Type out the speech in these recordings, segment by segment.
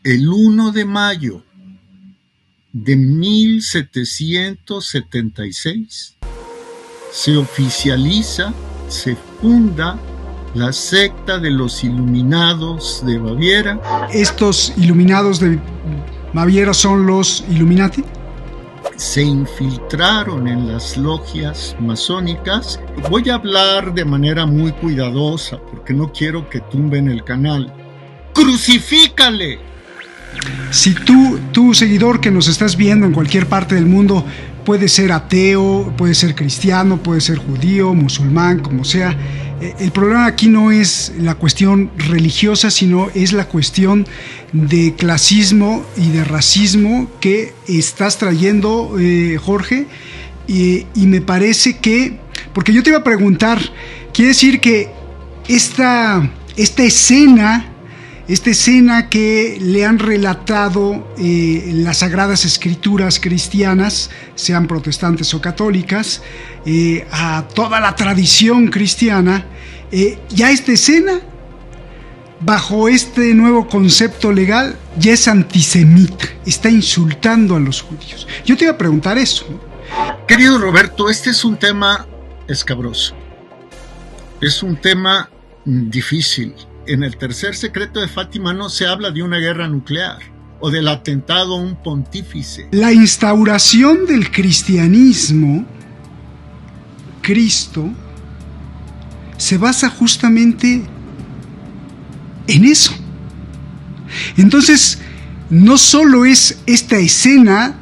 El 1 de mayo de 1776 se oficializa, se funda la secta de los Iluminados de Baviera. ¿Estos Iluminados de Baviera son los Illuminati? Se infiltraron en las logias masónicas. Voy a hablar de manera muy cuidadosa porque no quiero que tumben el canal. ¡Crucifícale! Si tú seguidor que nos estás viendo en cualquier parte del mundo, puede ser ateo, puede ser cristiano, puede ser judío, musulmán, como sea. El problema aquí no es la cuestión religiosa, sino es la cuestión de clasismo y de racismo que estás trayendo, Jorge, y me parece que, porque yo te iba a preguntar, quiere decir que esta escena que le han relatado las Sagradas Escrituras cristianas, sean protestantes o católicas, a toda la tradición cristiana, ya esta escena, bajo este nuevo concepto legal, ya es antisemita, está insultando a los judíos. Yo te iba a preguntar eso, ¿no? Querido Roberto, este es un tema escabroso, es un tema difícil. En el tercer secreto de Fátima no se habla de una guerra nuclear o del atentado a un pontífice. La instauración del cristianismo, Cristo, se basa justamente en eso. Entonces, no solo es esta escena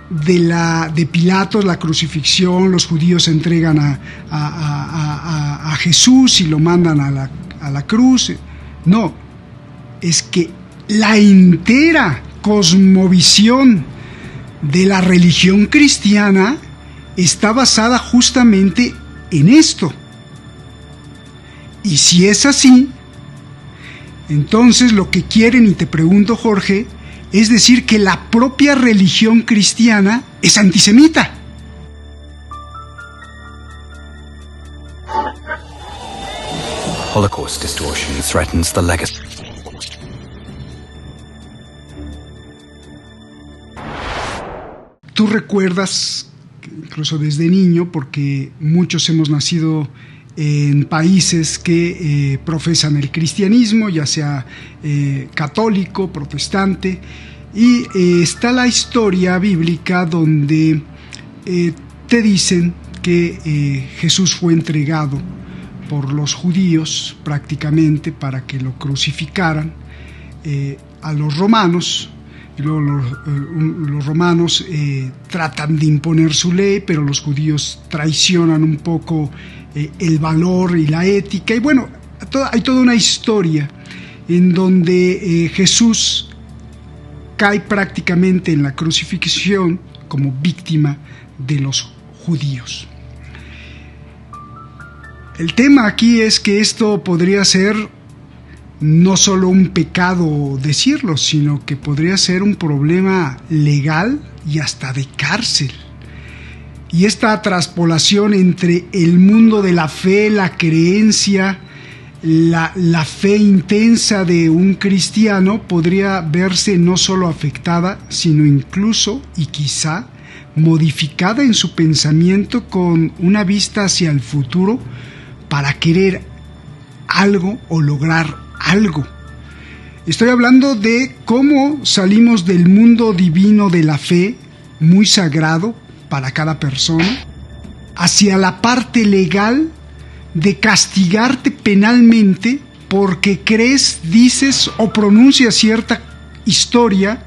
de Pilatos, la crucifixión, los judíos entregan a Jesús y lo mandan a la cruz. No, es que la entera cosmovisión de la religión cristiana está basada justamente en esto. Y si es así, entonces lo que quieren, y te pregunto, Jorge, es decir que la propia religión cristiana es antisemita. Holocaust distortion threatens the legacy. Tú recuerdas, incluso desde niño, porque muchos hemos nacido en países que profesan el cristianismo, ya sea católico, protestante, y está la historia bíblica donde te dicen que Jesús fue entregado por los judíos prácticamente para que lo crucificaran a los romanos. Y luego los romanos tratan de imponer su ley, pero los judíos traicionan un poco el valor y la ética. Y bueno, hay toda una historia en donde Jesús cae prácticamente en la crucifixión como víctima de los judíos. El tema aquí es que esto podría ser no solo un pecado decirlo, sino que podría ser un problema legal y hasta de cárcel. Y esta traspolación entre el mundo de la fe, la creencia, la fe intensa de un cristiano podría verse no solo afectada, sino incluso y quizá modificada en su pensamiento con una vista hacia el futuro para querer algo o lograr algo. Estoy hablando de cómo salimos del mundo divino de la fe, muy sagrado para cada persona, hacia la parte legal de castigarte penalmente porque crees, dices o pronuncias cierta historia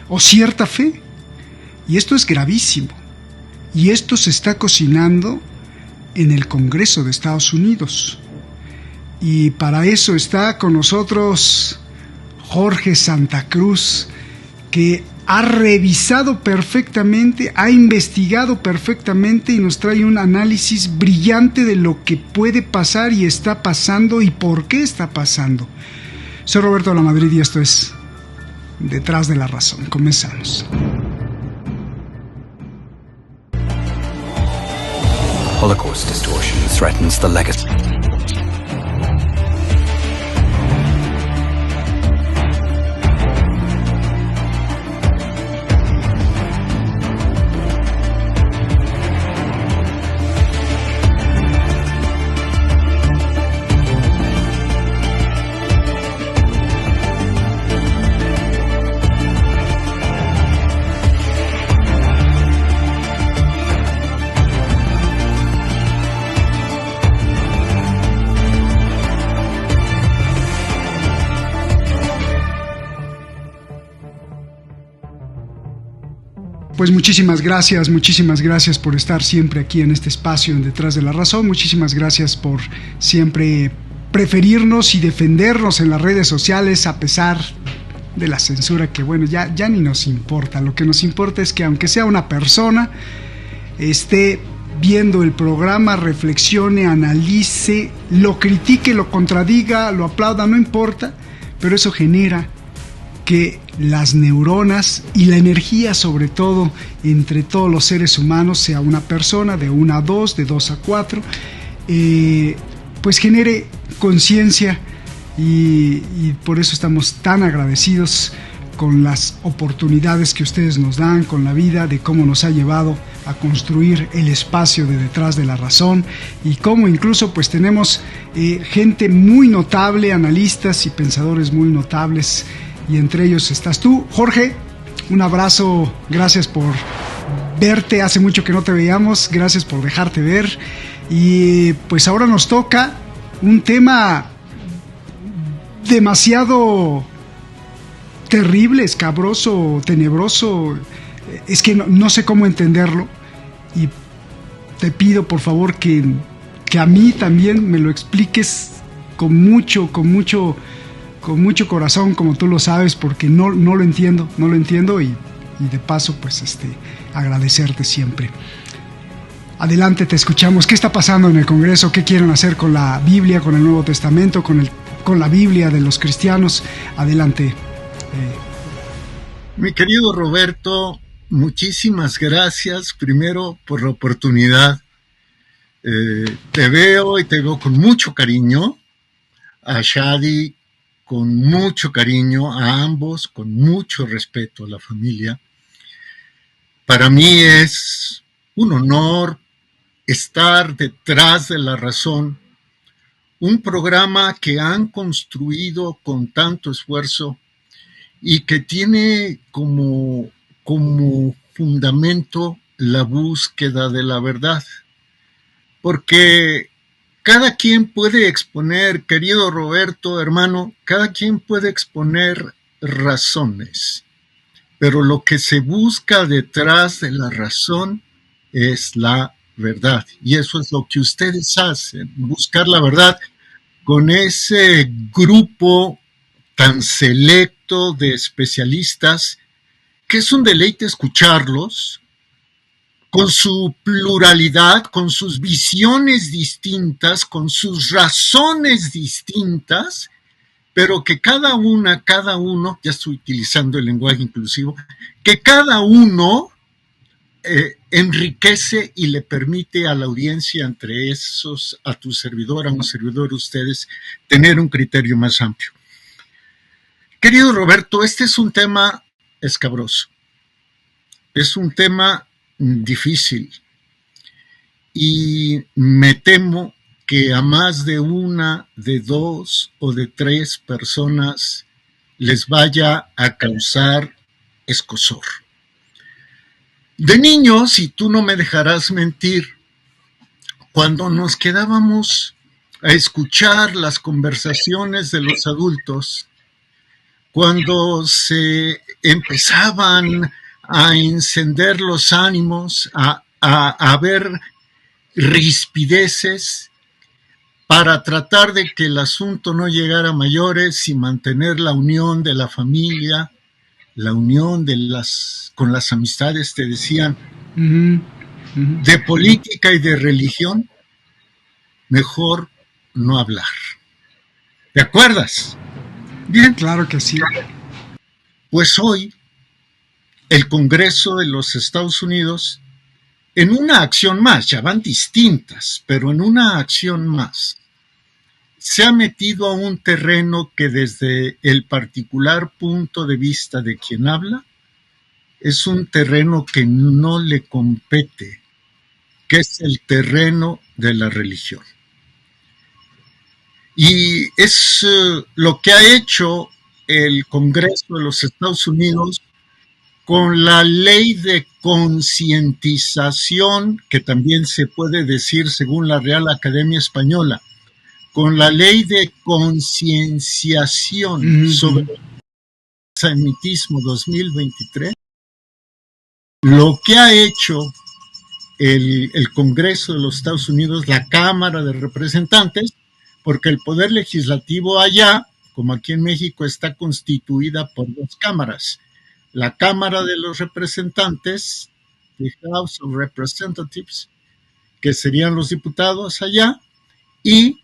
o cierta fe. Y esto es gravísimo. Y esto se está cocinando en el Congreso de Estados Unidos. Y para eso está con nosotros Jorge Santa Cruz, que ha revisado perfectamente, ha investigado perfectamente y nos trae un análisis brillante de lo que puede pasar y está pasando y por qué está pasando. Soy Roberto de la Madrid y esto es Detrás de la Razón. Comenzamos. Holocaust distortion threatens the legacy. Pues muchísimas gracias por estar siempre aquí en este espacio en Detrás de la Razón. Muchísimas gracias por siempre preferirnos y defendernos en las redes sociales a pesar de la censura que, bueno, ya ni nos importa. Lo que nos importa es que aunque sea una persona, esté viendo el programa, reflexione, analice, lo critique, lo contradiga, lo aplauda, no importa, pero eso genera que las neuronas y la energía, sobre todo entre todos los seres humanos, sea una persona de 1 a 2, de 2 a 4, pues genere conciencia y por eso estamos tan agradecidos con las oportunidades que ustedes nos dan, con la vida, de cómo nos ha llevado a construir el espacio de Detrás de la Razón y cómo incluso pues tenemos gente muy notable, analistas y pensadores muy notables, y entre ellos estás tú, Jorge. Un abrazo, gracias por verte, hace mucho que no te veíamos, gracias por dejarte ver. Y pues ahora nos toca un tema demasiado terrible, escabroso, tenebroso, es que no sé cómo entenderlo, y te pido por favor que a mí también me lo expliques con mucho corazón, como tú lo sabes, porque no lo entiendo, y de paso pues agradecerte siempre. Adelante, te escuchamos. ¿Qué está pasando en el Congreso? ¿Qué quieren hacer con la Biblia, con el Nuevo Testamento, con la Biblia de los cristianos? Adelante. Mi querido Roberto, muchísimas gracias primero por la oportunidad. Te veo con mucho cariño, a Shadi con mucho cariño, a ambos con mucho respeto, a la familia. Para mí es un honor estar Detrás de la Razón, un programa que han construido con tanto esfuerzo y que tiene como fundamento la búsqueda de la verdad. Porque cada quien puede exponer, querido Roberto, hermano, cada quien puede exponer razones, pero lo que se busca detrás de la razón es la verdad. Y eso es lo que ustedes hacen, buscar la verdad con ese grupo tan selecto de especialistas que es un deleite escucharlos, con su pluralidad, con sus visiones distintas, con sus razones distintas, pero que cada uno, ya estoy utilizando el lenguaje inclusivo, que cada uno enriquece y le permite a la audiencia, entre esos, a tu servidor, a un servidor de ustedes, tener un criterio más amplio. Querido Roberto, este es un tema escabroso, es un tema difícil y me temo que a más de 1, de 2 o de 3 personas les vaya a causar escozor. De niños, si tú no me dejarás mentir, cuando nos quedábamos a escuchar las conversaciones de los adultos, cuando se empezaban a encender los ánimos, a ver rispideces para tratar de que el asunto no llegara a mayores y mantener la unión de la familia, la unión con las amistades, te decían, de política y de religión, mejor no hablar. ¿Te acuerdas? Bien. Claro que sí. Pues hoy, el Congreso de los Estados Unidos, en una acción más, ya van distintas, pero en una acción más, se ha metido a un terreno que desde el particular punto de vista de quien habla, es un terreno que no le compete, que es el terreno de la religión. Y es lo que ha hecho el Congreso de los Estados Unidos con la ley de concientización, que también se puede decir según la Real Academia Española, con la ley de concienciación sobre el antisemitismo 2023, Lo que ha hecho el Congreso de los Estados Unidos, la Cámara de Representantes, porque el poder legislativo allá, como aquí en México, está constituida por dos cámaras. La Cámara de los Representantes, the House of Representatives, que serían los diputados allá, y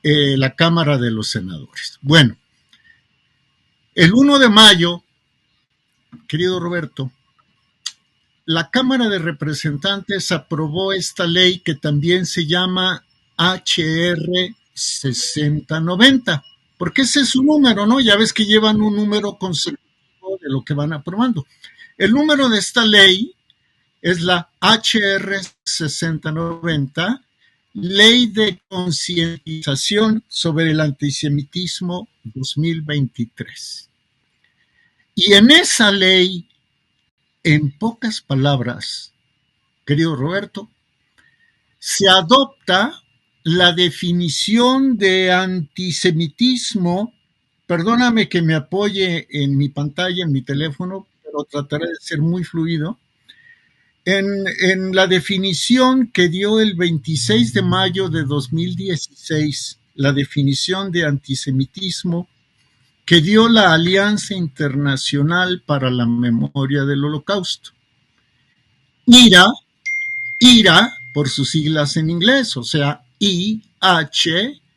la Cámara de los Senadores. Bueno, el 1 de mayo, querido Roberto, la Cámara de Representantes aprobó esta ley que también se llama HR 6090, porque ese es su número, ¿no? Ya ves que llevan un número consecutivo de lo que van aprobando. El número de esta ley es la HR 6090, Ley de Concientización sobre el Antisemitismo 2023. Y en esa ley, en pocas palabras, querido Roberto, se adopta la definición de antisemitismo. Perdóname que me apoye en mi pantalla, en mi teléfono, pero trataré de ser muy fluido. En la definición que dio el 26 de mayo de 2016, la definición de antisemitismo que dio la Alianza Internacional para la Memoria del Holocausto. IRA, por sus siglas en inglés, o sea, IHRA.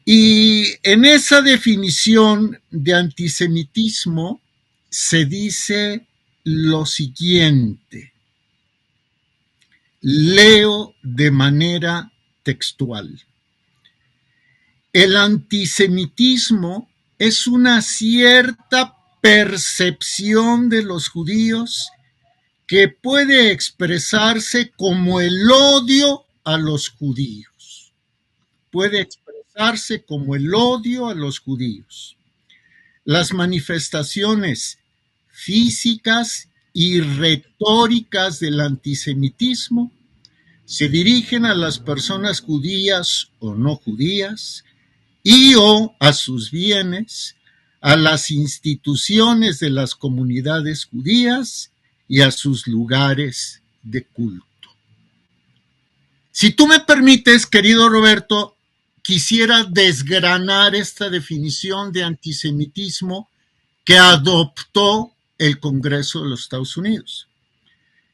Y en esa definición de antisemitismo se dice lo siguiente. Leo de manera textual. El antisemitismo es una cierta percepción de los judíos que puede expresarse como el odio a los judíos. Puede expresarse como el odio a los judíos. Las manifestaciones físicas y retóricas del antisemitismo se dirigen a las personas judías o no judías y o a sus bienes, a las instituciones de las comunidades judías y a sus lugares de culto. Si tú me permites, querido Roberto, quisiera desgranar esta definición de antisemitismo que adoptó el Congreso de los Estados Unidos.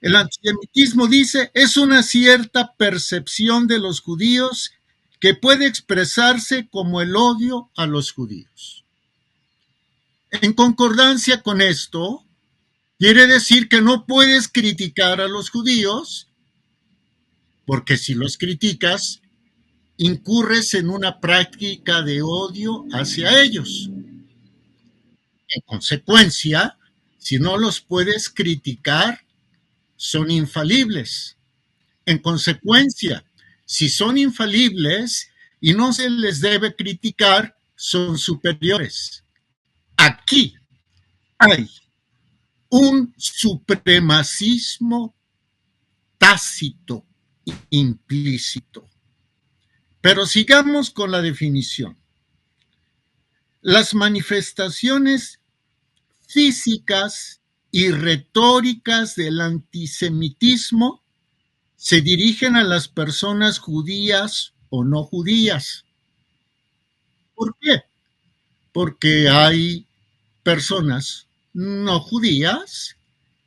El antisemitismo, dice, es una cierta percepción de los judíos que puede expresarse como el odio a los judíos. En concordancia con esto, quiere decir que no puedes criticar a los judíos, porque si los criticas, incurres en una práctica de odio hacia ellos. En consecuencia, si no los puedes criticar, son infalibles. En consecuencia, si son infalibles y no se les debe criticar, son superiores. Aquí hay un supremacismo tácito, implícito. Pero sigamos con la definición. Las manifestaciones físicas y retóricas del antisemitismo se dirigen a las personas judías o no judías. ¿Por qué? Porque hay personas no judías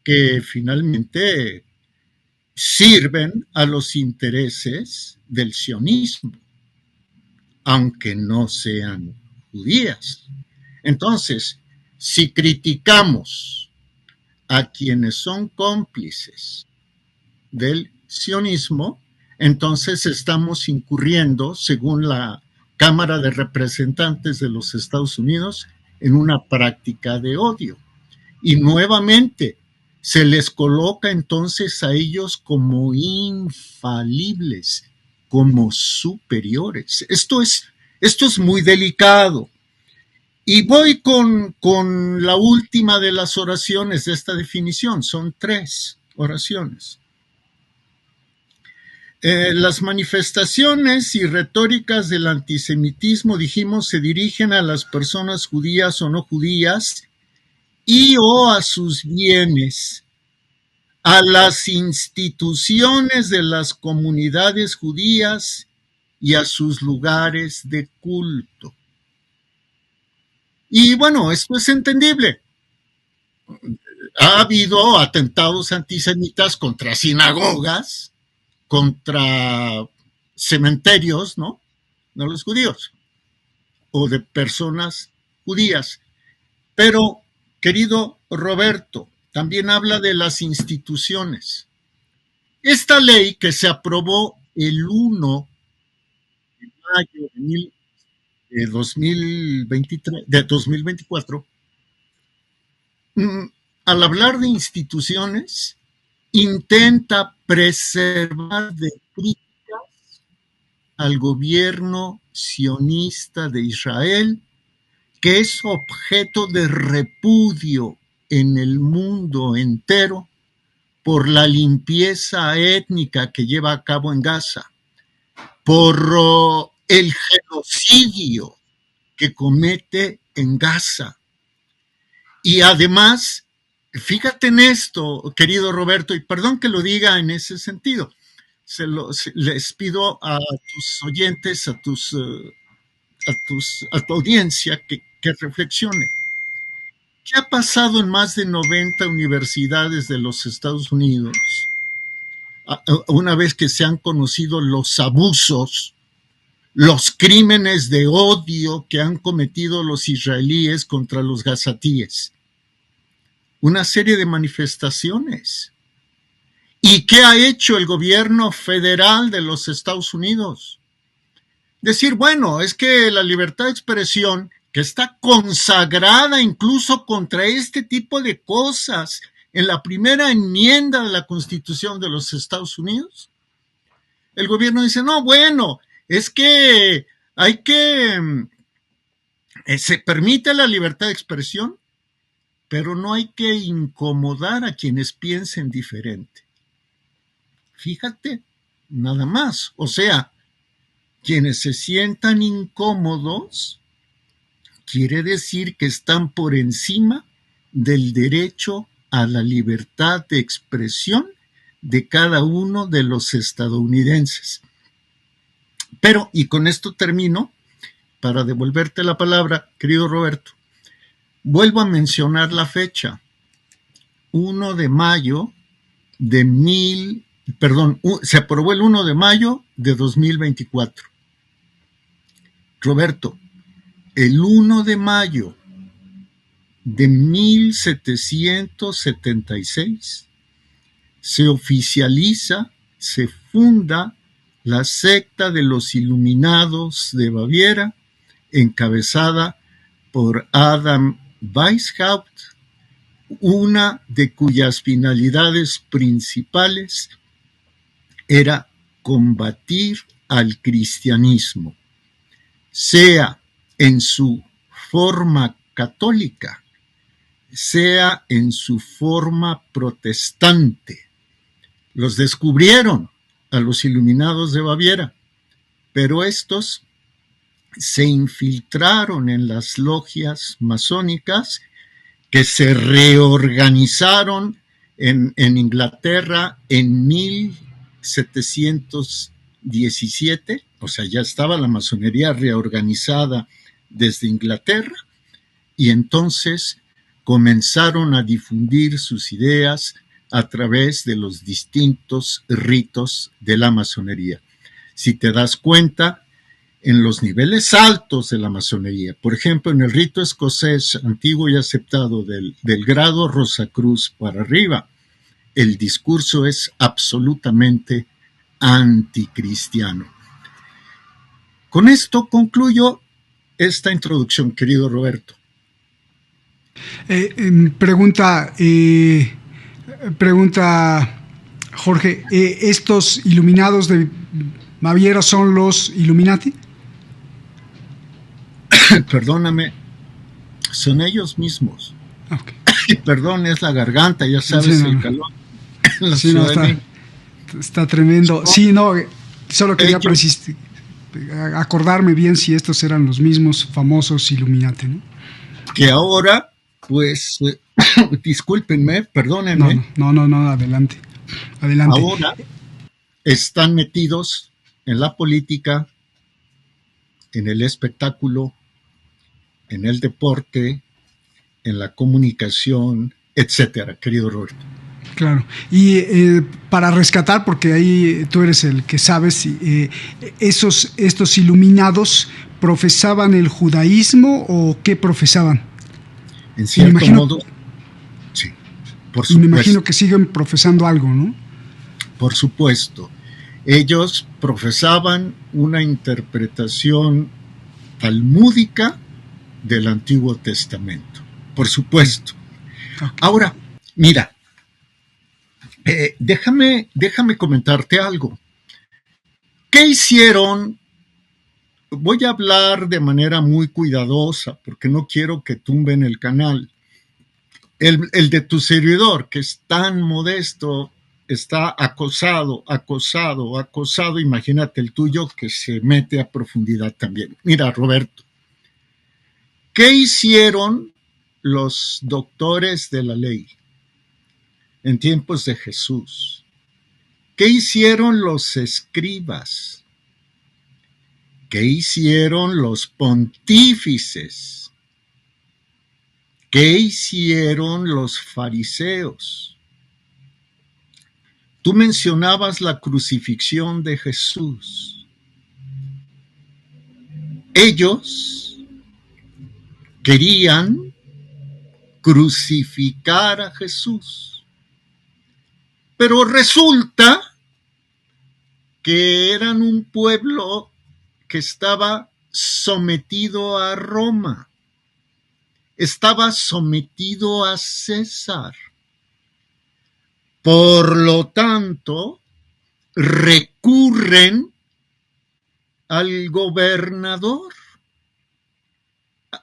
que finalmente sirven a los intereses del sionismo, aunque no sean judías. Entonces, si criticamos a quienes son cómplices del sionismo, entonces estamos incurriendo, según la Cámara de Representantes de los Estados Unidos, en una práctica de odio. Y nuevamente se les coloca entonces a ellos como infalibles, como superiores. Esto es muy delicado. Y voy con la última de las oraciones de esta definición. Son 3 oraciones. Las manifestaciones y retóricas del antisemitismo, dijimos, se dirigen a las personas judías o no judías y o a sus bienes, a las instituciones de las comunidades judías y a sus lugares de culto. Y bueno, esto es entendible. Ha habido atentados antisemitas contra sinagogas, contra cementerios, ¿no? No los judíos, o de personas judías. Pero, querido Roberto, también habla de las instituciones. Esta ley que se aprobó el 1 de mayo de 2024, al hablar de instituciones, intenta preservar de críticas al gobierno sionista de Israel, que es objeto de repudio en el mundo entero por la limpieza étnica que lleva a cabo en Gaza, por el genocidio que comete en Gaza. Y además, fíjate en esto, querido Roberto, y perdón que lo diga en ese sentido, les pido a tus oyentes, a tu audiencia que reflexione. ¿Qué ha pasado en más de 90 universidades de los Estados Unidos una vez que se han conocido los abusos, los crímenes de odio que han cometido los israelíes contra los gazatíes? Una serie de manifestaciones. ¿Y qué ha hecho el gobierno federal de los Estados Unidos? Decir, bueno, es que la libertad de expresión, que está consagrada incluso contra este tipo de cosas en la primera enmienda de la Constitución de los Estados Unidos, el gobierno dice, no, bueno, es que hay que, se permite la libertad de expresión, pero no hay que incomodar a quienes piensen diferente. Fíjate, nada más. O sea, quienes se sientan incómodos, quiere decir que están por encima del derecho a la libertad de expresión de cada uno de los estadounidenses. Pero, y con esto termino, para devolverte la palabra, querido Roberto, vuelvo a mencionar la fecha, 1 de mayo de se aprobó el 1 de mayo de 2024. Roberto, el 1 de mayo de 1776 se oficializa, se funda la secta de los Iluminados de Baviera, encabezada por Adam Weishaupt, una de cuyas finalidades principales era combatir al cristianismo, sea en su forma católica, sea en su forma protestante. Los descubrieron a los Iluminados de Baviera, pero estos se infiltraron en las logias masónicas que se reorganizaron en Inglaterra en 1717, o sea, ya estaba la masonería reorganizada desde Inglaterra, y entonces comenzaron a difundir sus ideas a través de los distintos ritos de la masonería. Si te das cuenta, en los niveles altos de la masonería, por ejemplo, en el rito escocés antiguo y aceptado del grado Rosacruz para arriba, el discurso es absolutamente anticristiano. Con esto concluyo esta introducción, querido Roberto. Pregunta Jorge, ¿estos Iluminados de Baviera son los Illuminati? Perdóname, son ellos mismos. Okay. Perdón, es la garganta, ya sabes, sí, el calor. Sí, no, está tremendo. Sí, no, solo quería acordarme bien si estos eran los mismos famosos Illuminati, ¿no? Que ahora, pues, discúlpenme, perdónenme. No, adelante. Adelante. Ahora están metidos en la política, en el espectáculo, en el deporte, en la comunicación, etcétera, querido Roberto. Claro. Y para rescatar, porque ahí tú eres el que sabes, estos iluminados, ¿profesaban el judaísmo o qué profesaban? En cierto modo, sí, por supuesto. Me imagino que siguen profesando algo, ¿no? Por supuesto. Ellos profesaban una interpretación talmúdica del Antiguo Testamento, por supuesto. Okay. Ahora, mira, déjame comentarte algo. ¿Qué hicieron? Voy a hablar de manera muy cuidadosa porque no quiero que tumben el canal. El de tu servidor, que es tan modesto, está acosado. Imagínate el tuyo que se mete a profundidad también. Mira, Roberto, ¿qué hicieron los doctores de la ley en tiempos de Jesús? ¿Qué hicieron los escribas? ¿Qué hicieron los pontífices? ¿Qué hicieron los fariseos? Tú mencionabas la crucifixión de Jesús. Ellos querían crucificar a Jesús, pero resulta que eran un pueblo que estaba sometido a Roma, estaba sometido a César. Por lo tanto, recurren al gobernador,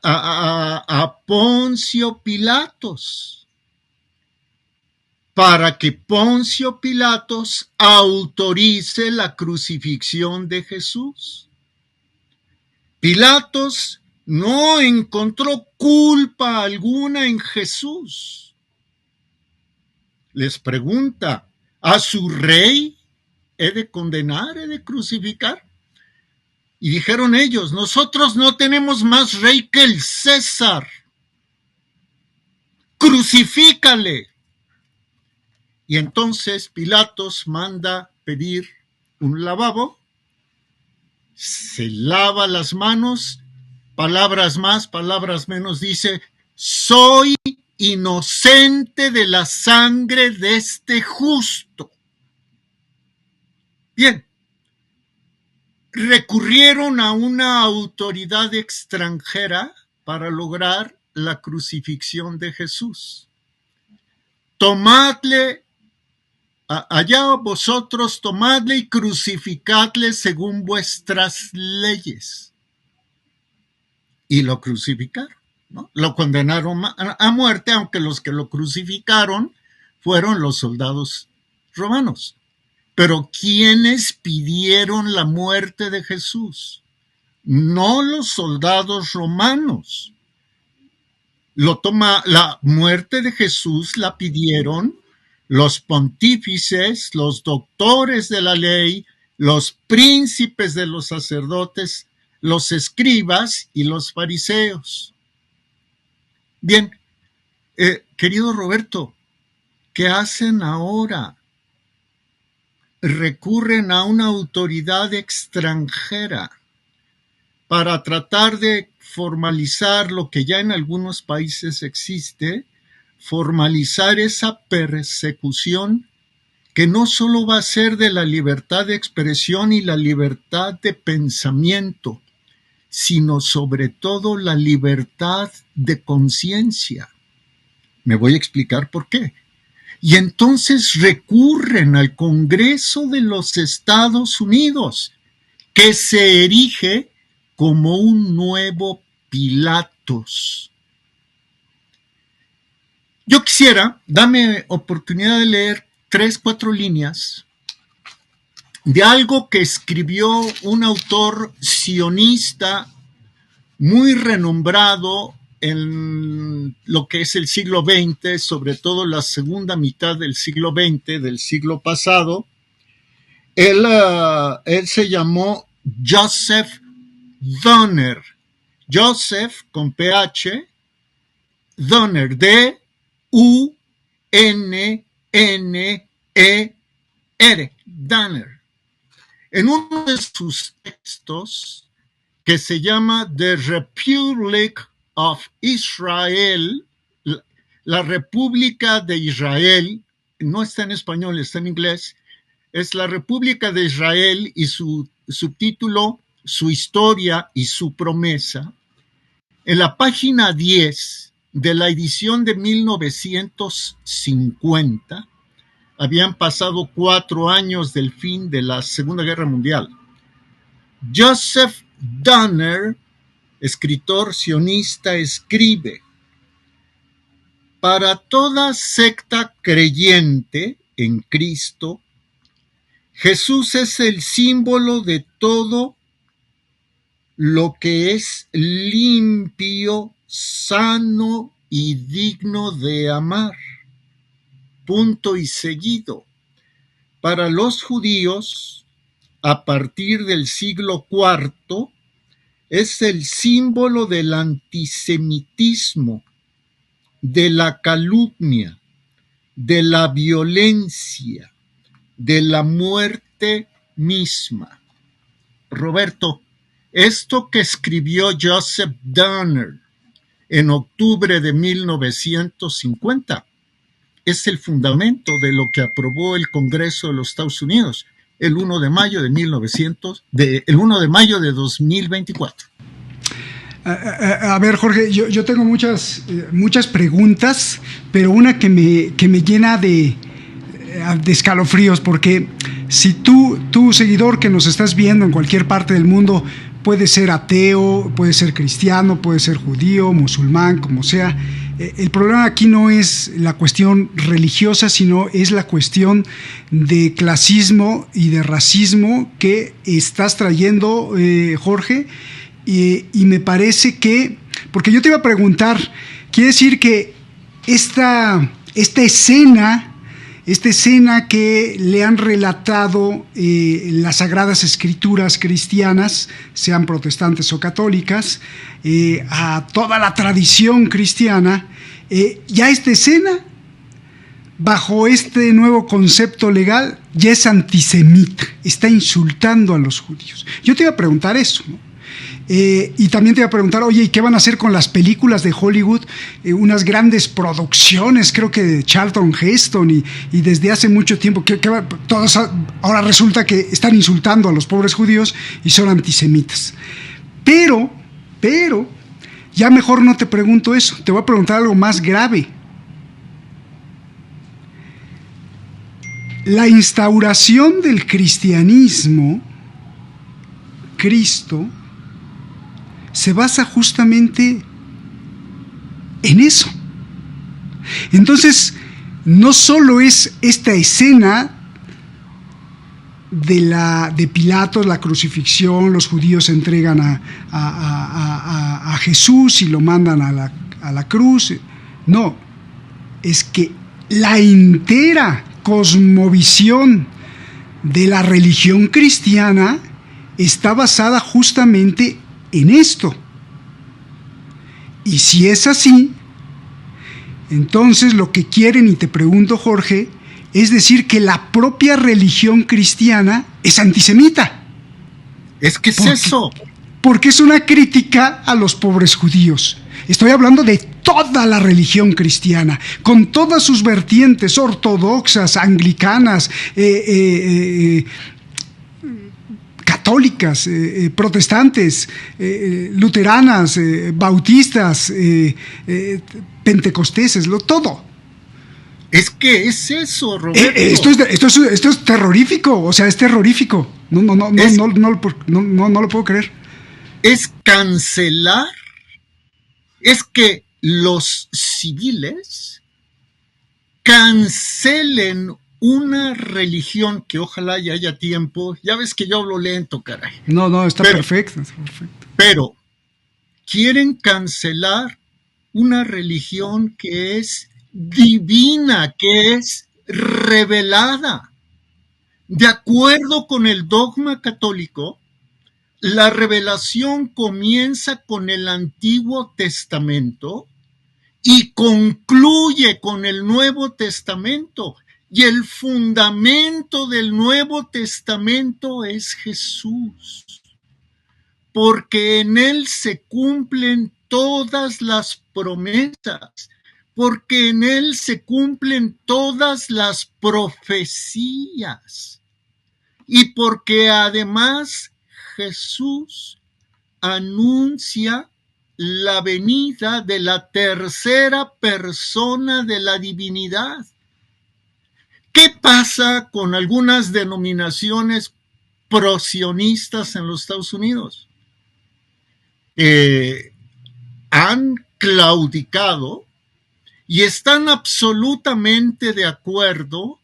a Poncio Pilatos, para que Poncio Pilatos autorice la crucifixión de Jesús. Pilatos no encontró culpa alguna en Jesús. Les pregunta, ¿a su rey he de condenar, he de crucificar? Y dijeron ellos, nosotros no tenemos más rey que el César. Crucifícale. Y entonces Pilatos manda pedir un lavabo, se lava las manos, palabras más, palabras menos, dice, soy inocente de la sangre de este justo. Bien, recurrieron a una autoridad extranjera para lograr la crucifixión de Jesús. Tomadle, allá vosotros tomadle y crucificadle según vuestras leyes. Y lo crucificaron, ¿no? Lo condenaron a muerte, aunque los que lo crucificaron fueron los soldados romanos. Pero ¿quiénes pidieron la muerte de Jesús? No los soldados romanos. La muerte de Jesús la pidieron los pontífices, los doctores de la ley, los príncipes de los sacerdotes, los escribas y los fariseos. Bien, querido Roberto, ¿qué hacen ahora? Recurren a una autoridad extranjera para tratar de formalizar lo que ya en algunos países existe, formalizar esa persecución que no solo va a ser de la libertad de expresión y la libertad de pensamiento, sino sobre todo la libertad de conciencia. Me voy a explicar por qué. Y entonces recurren al Congreso de los Estados Unidos, que se erige como un nuevo Pilatos. Yo quisiera, dame oportunidad de leer 3-4 líneas de algo que escribió un autor sionista muy renombrado en lo que es el siglo XX, sobre todo la segunda mitad del siglo XX, del siglo pasado. Él se llamó Joseph Donner. Joseph con PH, Donner, D-U-N-N-E-R, Donner. En uno de sus textos, que se llama The Republic of Israel, la República de Israel, no está en español, está en inglés, es la República de Israel y su subtítulo, su historia y su promesa. En la página 10 de la edición de 1950, habían pasado 4 años del fin de la Segunda Guerra Mundial. Joseph Donner, escritor sionista, escribe: para toda secta creyente en Cristo, Jesús es el símbolo de todo lo que es limpio, sano y digno de amar. Punto y seguido. Para los judíos, a partir del siglo IV, es el símbolo del antisemitismo, de la calumnia, de la violencia, de la muerte misma. Roberto, esto que escribió Joseph Donner en octubre de 1950 es el fundamento de lo que aprobó el Congreso de los Estados Unidos el 1 de mayo de 2024. A ver, Jorge, yo tengo muchas preguntas, pero una que me llena de escalofríos, porque si tú seguidor que nos estás viendo en cualquier parte del mundo, puede ser ateo, puede ser cristiano, puede ser judío, musulmán, como sea, el problema aquí no es la cuestión religiosa, sino es la cuestión de clasismo y de racismo que estás trayendo, Jorge, y me parece que, porque yo te iba a preguntar, quiere decir que esta escena que le han relatado las Sagradas Escrituras cristianas, sean protestantes o católicas, a toda la tradición cristiana, ya esta escena, bajo este nuevo concepto legal, ya es antisemita, está insultando a los judíos. Yo te iba a preguntar eso, ¿no? Y también te iba a preguntar, oye, ¿y qué van a hacer con las películas de Hollywood? Unas grandes producciones, creo que de Charlton Heston, y desde hace mucho tiempo, todos ahora resulta que están insultando a los pobres judíos y son antisemitas. Pero, ya mejor no te pregunto eso, te voy a preguntar algo más grave. La instauración del cristianismo, Cristo, se basa justamente en eso. Entonces, no solo es esta escena de Pilatos, la crucifixión, los judíos entregan a Jesús y lo mandan a la cruz. No, es que la entera cosmovisión de la religión cristiana está basada justamente en esto. Y si es así, entonces lo que quieren, y te pregunto, Jorge, es decir que la propia religión cristiana es antisemita. Es que es eso. Porque es una crítica a los pobres judíos. Estoy hablando de toda la religión cristiana, con todas sus vertientes ortodoxas, anglicanas, católicas, protestantes, luteranas, bautistas, pentecosteses, todo. Es que es eso, Roberto. Esto es terrorífico, o sea, es terrorífico. No lo puedo creer. Es cancelar, es que los civiles cancelen una religión que ojalá ya haya tiempo. Ya ves que yo hablo lento, caray. No, está perfecto. Pero quieren cancelar una religión que es divina, que es revelada. De acuerdo con el dogma católico, la revelación comienza con el Antiguo Testamento y concluye con el Nuevo Testamento. Y el fundamento del Nuevo Testamento es Jesús, porque en él se cumplen todas las promesas, porque en él se cumplen todas las profecías, y porque además Jesús anuncia la venida de la tercera persona de la divinidad. ¿Qué pasa con algunas denominaciones prosionistas en los Estados Unidos? Han claudicado y están absolutamente de acuerdo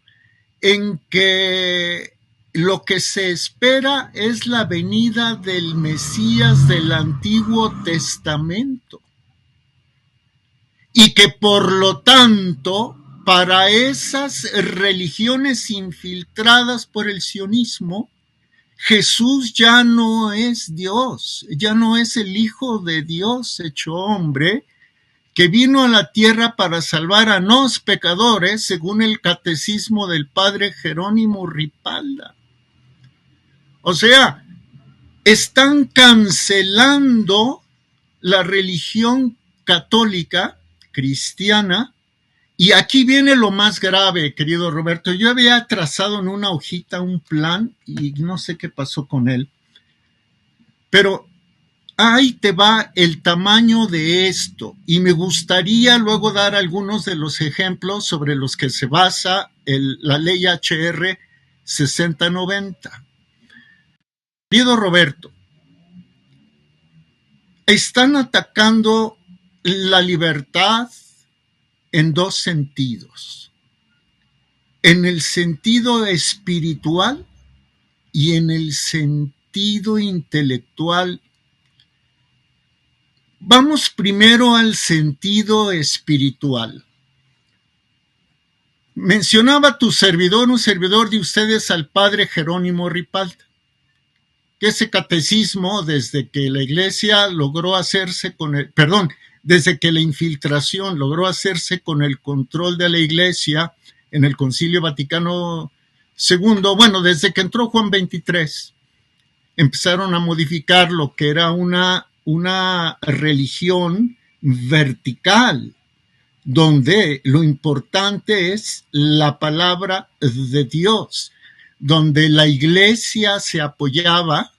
en que lo que se espera es la venida del Mesías del Antiguo Testamento y que por lo tanto para esas religiones infiltradas por el sionismo, Jesús ya no es Dios, ya no es el Hijo de Dios hecho hombre, que vino a la tierra para salvar a los pecadores, según el catecismo del padre Jerónimo Ripalda. O sea, están cancelando la religión católica, cristiana, y aquí viene lo más grave, querido Roberto. Yo había trazado en una hojita un plan y no sé qué pasó con él, pero ahí te va el tamaño de esto, y me gustaría luego dar algunos de los ejemplos sobre los que se basa la ley HR 6090. Querido Roberto, están atacando la libertad en dos sentidos: en el sentido espiritual y en el sentido intelectual. Vamos primero al sentido espiritual. Mencionaba un servidor de ustedes, al padre Jerónimo Ripalda, que ese catecismo, desde que la iglesia logró hacerse desde que la infiltración logró hacerse con el control de la iglesia en el Concilio Vaticano II, desde que entró Juan XXIII, empezaron a modificar lo que era una religión vertical, donde lo importante es la palabra de Dios, donde la iglesia se apoyaba,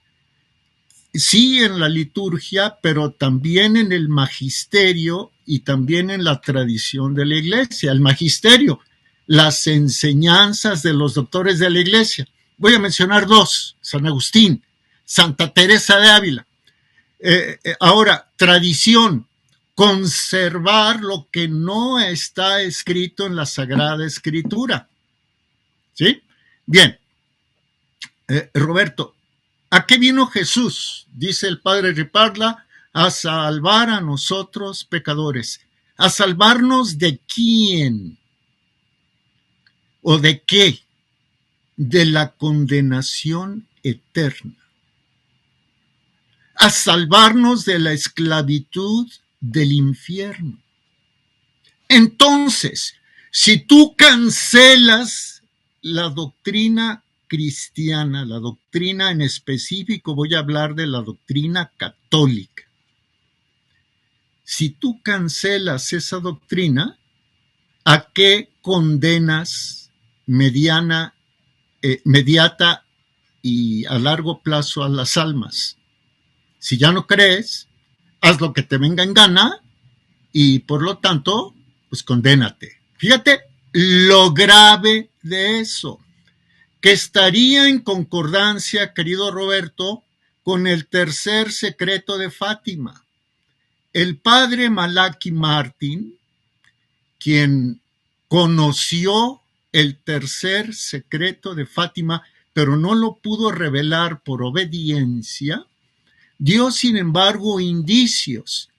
sí, en la liturgia, pero también en el magisterio y también en la tradición de la iglesia. El magisterio, las enseñanzas de los doctores de la iglesia. Voy a mencionar dos: San Agustín, Santa Teresa de Ávila. Ahora, tradición, conservar lo que no está escrito en la Sagrada Escritura. ¿Sí? Bien. Roberto, ¿a qué vino Jesús? Dice el padre Ripalda: a salvar a nosotros pecadores. ¿A salvarnos de quién? ¿O de qué? De la condenación eterna. A salvarnos de la esclavitud del infierno. Entonces, si tú cancelas la doctrina cristiana, la doctrina en específico, voy a hablar de la doctrina católica. Si tú cancelas esa doctrina, ¿a qué condenas mediata y a largo plazo a las almas? Si ya no crees, haz lo que te venga en gana y por lo tanto, pues condénate. Fíjate lo grave de eso, que estaría en concordancia, querido Roberto, con el tercer secreto de Fátima. El padre Malachi Martin, quien conoció el tercer secreto de Fátima, pero no lo pudo revelar por obediencia, dio sin embargo indicios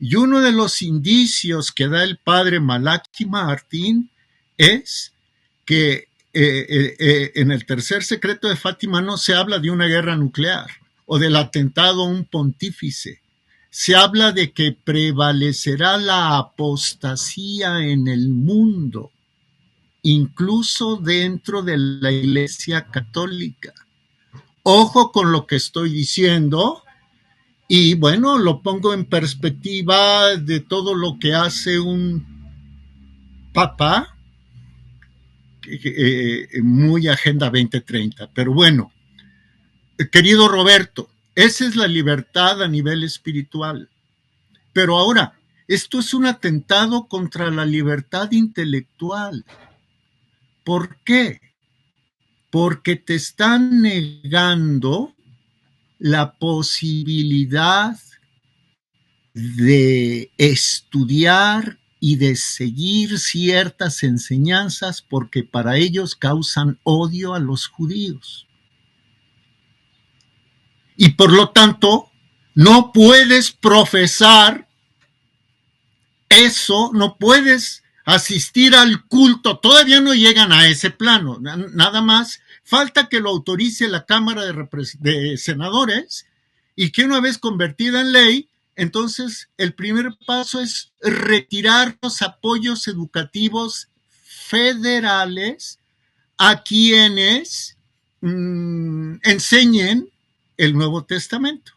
Y uno de los indicios que da el padre Malachi Martín es que en el tercer secreto de Fátima no se habla de una guerra nuclear o del atentado a un pontífice. Se habla de que prevalecerá la apostasía en el mundo, incluso dentro de la Iglesia Católica. Ojo con lo que estoy diciendo, y bueno, lo pongo en perspectiva de todo lo que hace un papa, muy Agenda 2030. Pero bueno, querido Roberto, esa es la libertad a nivel espiritual. Pero ahora, esto es un atentado contra la libertad intelectual. ¿Por qué? Porque te están negando la posibilidad de estudiar y de seguir ciertas enseñanzas porque para ellos causan odio a los judíos. Y por lo tanto, no puedes profesar eso, no puedes asistir al culto, todavía no llegan a ese plano, nada más falta que lo autorice la Cámara de Senadores y que una vez convertida en ley, entonces el primer paso es retirar los apoyos educativos federales a quienes enseñen el Nuevo Testamento.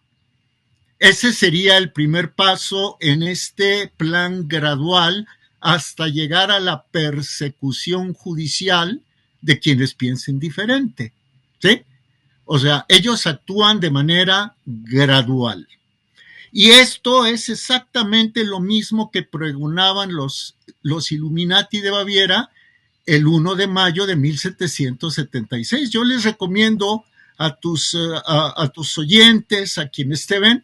Ese sería el primer paso en este plan gradual hasta llegar a la persecución judicial de quienes piensen diferente, ¿sí? O sea, ellos actúan de manera gradual. Y esto es exactamente lo mismo que pregonaban los Illuminati de Baviera el 1 de mayo de 1776. Yo les recomiendo a tus oyentes, a quienes te ven,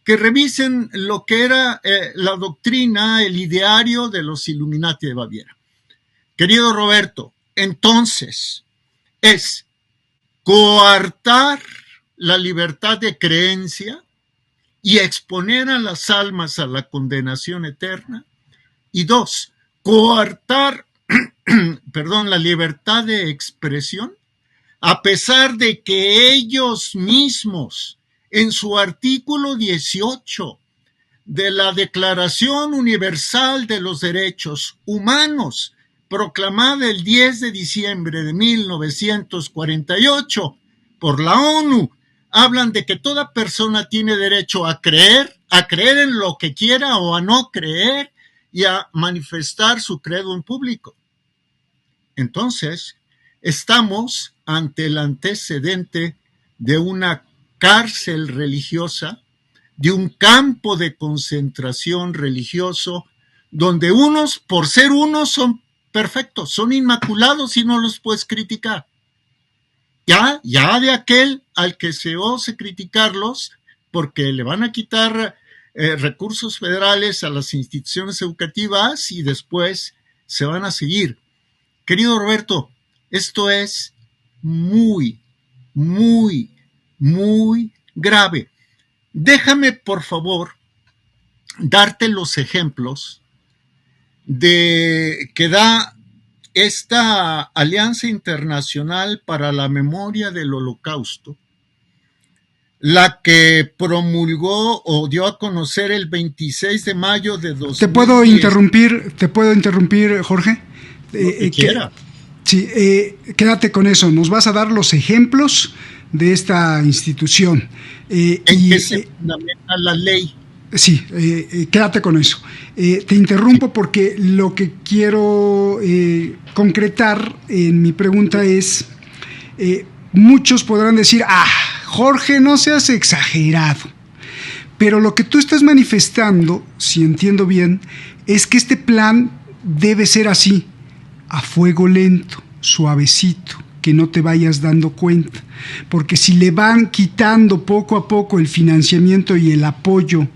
que revisen lo que era la doctrina, el ideario de los Illuminati de Baviera. Querido Roberto, entonces es coartar la libertad de creencia y exponer a las almas a la condenación eterna. Y 2, coartar la libertad de expresión, a pesar de que ellos mismos, en su artículo 18 de la Declaración Universal de los Derechos Humanos, proclamada el 10 de diciembre de 1948 por la ONU, hablan de que toda persona tiene derecho a creer en lo que quiera o a no creer y a manifestar su credo en público. Entonces, estamos ante el antecedente de una cárcel religiosa, de un campo de concentración religioso, donde unos, por ser unos, son perfectos, son inmaculados y no los puedes criticar. Ya de aquel al que se ose criticarlos, porque le van a quitar recursos federales a las instituciones educativas y después se van a seguir. Querido Roberto, esto es muy, muy, muy grave. Déjame, por favor, darte los ejemplos que da esta Alianza Internacional para la Memoria del Holocausto, la que promulgó o dio a conocer el 26 de mayo de 2010. ¿Te puedo interrumpir, Jorge? Quiera. Sí, quédate con eso. Nos vas a dar los ejemplos de esta institución. ¿En qué se fundamenta la ley? Sí, quédate con eso. Te interrumpo porque lo que quiero concretar en mi pregunta es, muchos podrán decir, Jorge, no seas exagerado. Pero lo que tú estás manifestando, si entiendo bien, es que este plan debe ser así, a fuego lento, suavecito, que no te vayas dando cuenta. Porque si le van quitando poco a poco el financiamiento y el apoyo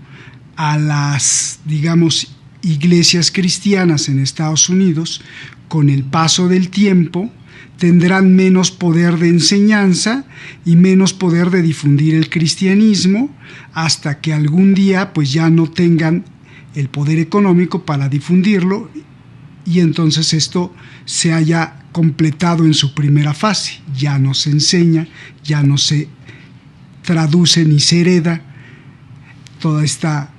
a las, digamos, iglesias cristianas en Estados Unidos, con el paso del tiempo tendrán menos poder de enseñanza y menos poder de difundir el cristianismo, hasta que algún día pues ya no tengan el poder económico para difundirlo, y entonces esto se haya completado en su primera fase. Ya no se enseña, ya no se traduce ni se hereda toda esta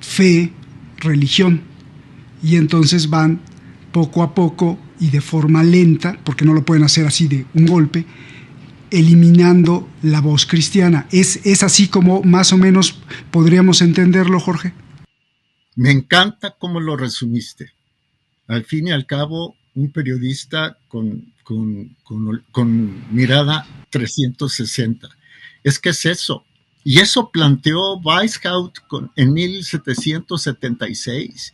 fe, religión, y entonces van poco a poco y de forma lenta, porque no lo pueden hacer así de un golpe, eliminando la voz cristiana. ¿Es así como más o menos podríamos entenderlo, Jorge? Me encanta cómo lo resumiste. Al fin y al cabo, un periodista con mirada 360. Es que es eso. Y eso planteó Weishaupt en 1776.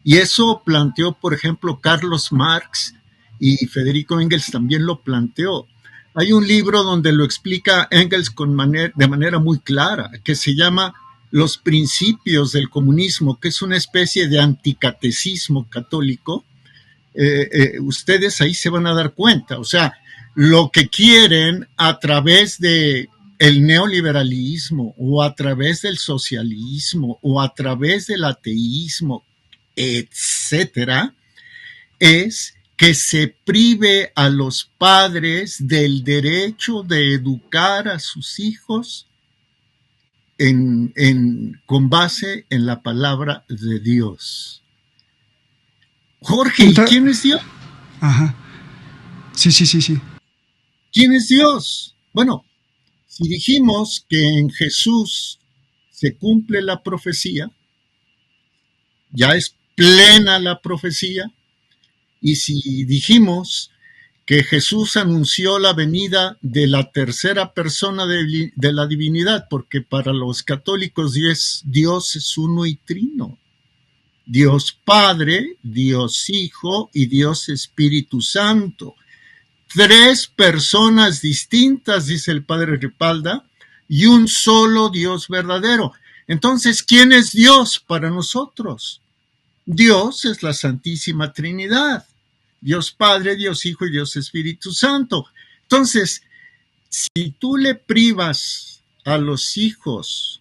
Y eso planteó, por ejemplo, Carlos Marx, y Federico Engels también lo planteó. Hay un libro donde lo explica Engels de manera muy clara, que se llama Los principios del comunismo, que es una especie de anticatecismo católico. Ustedes ahí se van a dar cuenta. O sea, lo que quieren a través de el neoliberalismo o a través del socialismo o a través del ateísmo, etcétera, es que se prive a los padres del derecho de educar a sus hijos con base en la palabra de Dios. Jorge, ¿y quién es Dios? Ajá. Sí. ¿Quién es Dios? Bueno, si dijimos que en Jesús se cumple la profecía, ya es plena la profecía, y si dijimos que Jesús anunció la venida de la tercera persona de la divinidad, porque para los católicos Dios es uno y trino. Dios Padre, Dios Hijo y Dios Espíritu Santo. 3 personas distintas, dice el padre Ripalda, y un solo Dios verdadero. Entonces, ¿quién es Dios para nosotros? Dios es la Santísima Trinidad. Dios Padre, Dios Hijo y Dios Espíritu Santo. Entonces, si tú le privas a los hijos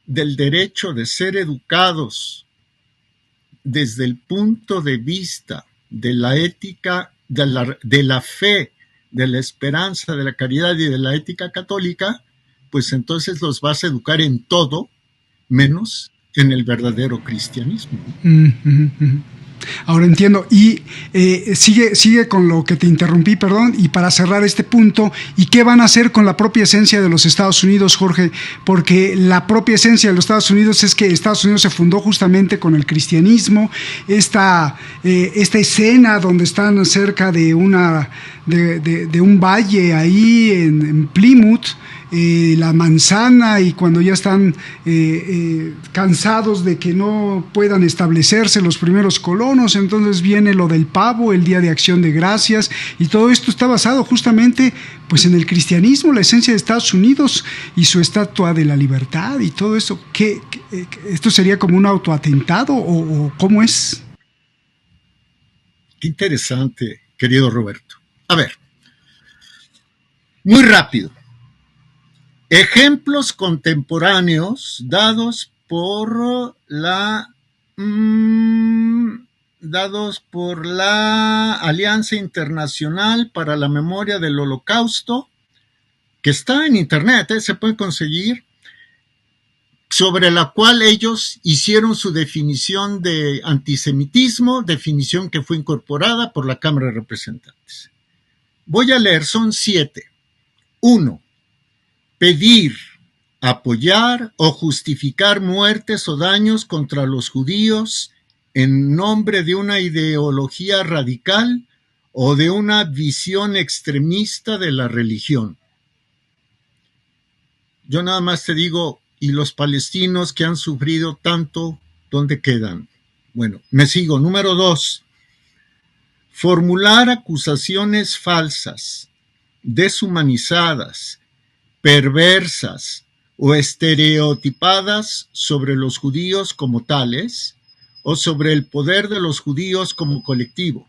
del derecho de ser educados desde el punto de vista de la ética, de la fe, de la esperanza, de la caridad y de la ética católica, pues entonces los vas a educar en todo, menos en el verdadero cristianismo. Ahora entiendo. Y sigue con lo que te interrumpí, perdón, y para cerrar este punto, ¿y qué van a hacer con la propia esencia de los Estados Unidos, Jorge? Porque la propia esencia de los Estados Unidos es que Estados Unidos se fundó justamente con el cristianismo. Esta escena donde están cerca de un valle ahí en Plymouth, la manzana, y cuando ya están cansados de que no puedan establecerse los primeros colonos, entonces viene lo del pavo, el Día de Acción de Gracias, y todo esto está basado justamente pues en el cristianismo, la esencia de Estados Unidos y su estatua de la libertad y todo eso. ¿Esto sería como un autoatentado o cómo es? Qué interesante, querido Roberto. A ver, muy rápido. Ejemplos contemporáneos dados por la Alianza Internacional para la Memoria del Holocausto, que está en internet, se puede conseguir, sobre la cual ellos hicieron su definición de antisemitismo, definición que fue incorporada por la Cámara de Representantes. Voy a leer, son 7. 1. Pedir, apoyar o justificar muertes o daños contra los judíos en nombre de una ideología radical o de una visión extremista de la religión. Yo nada más te digo, ¿y los palestinos que han sufrido tanto, dónde quedan? Bueno, me sigo. Número 2. Formular acusaciones falsas, deshumanizadas, perversas o estereotipadas sobre los judíos como tales o sobre el poder de los judíos como colectivo.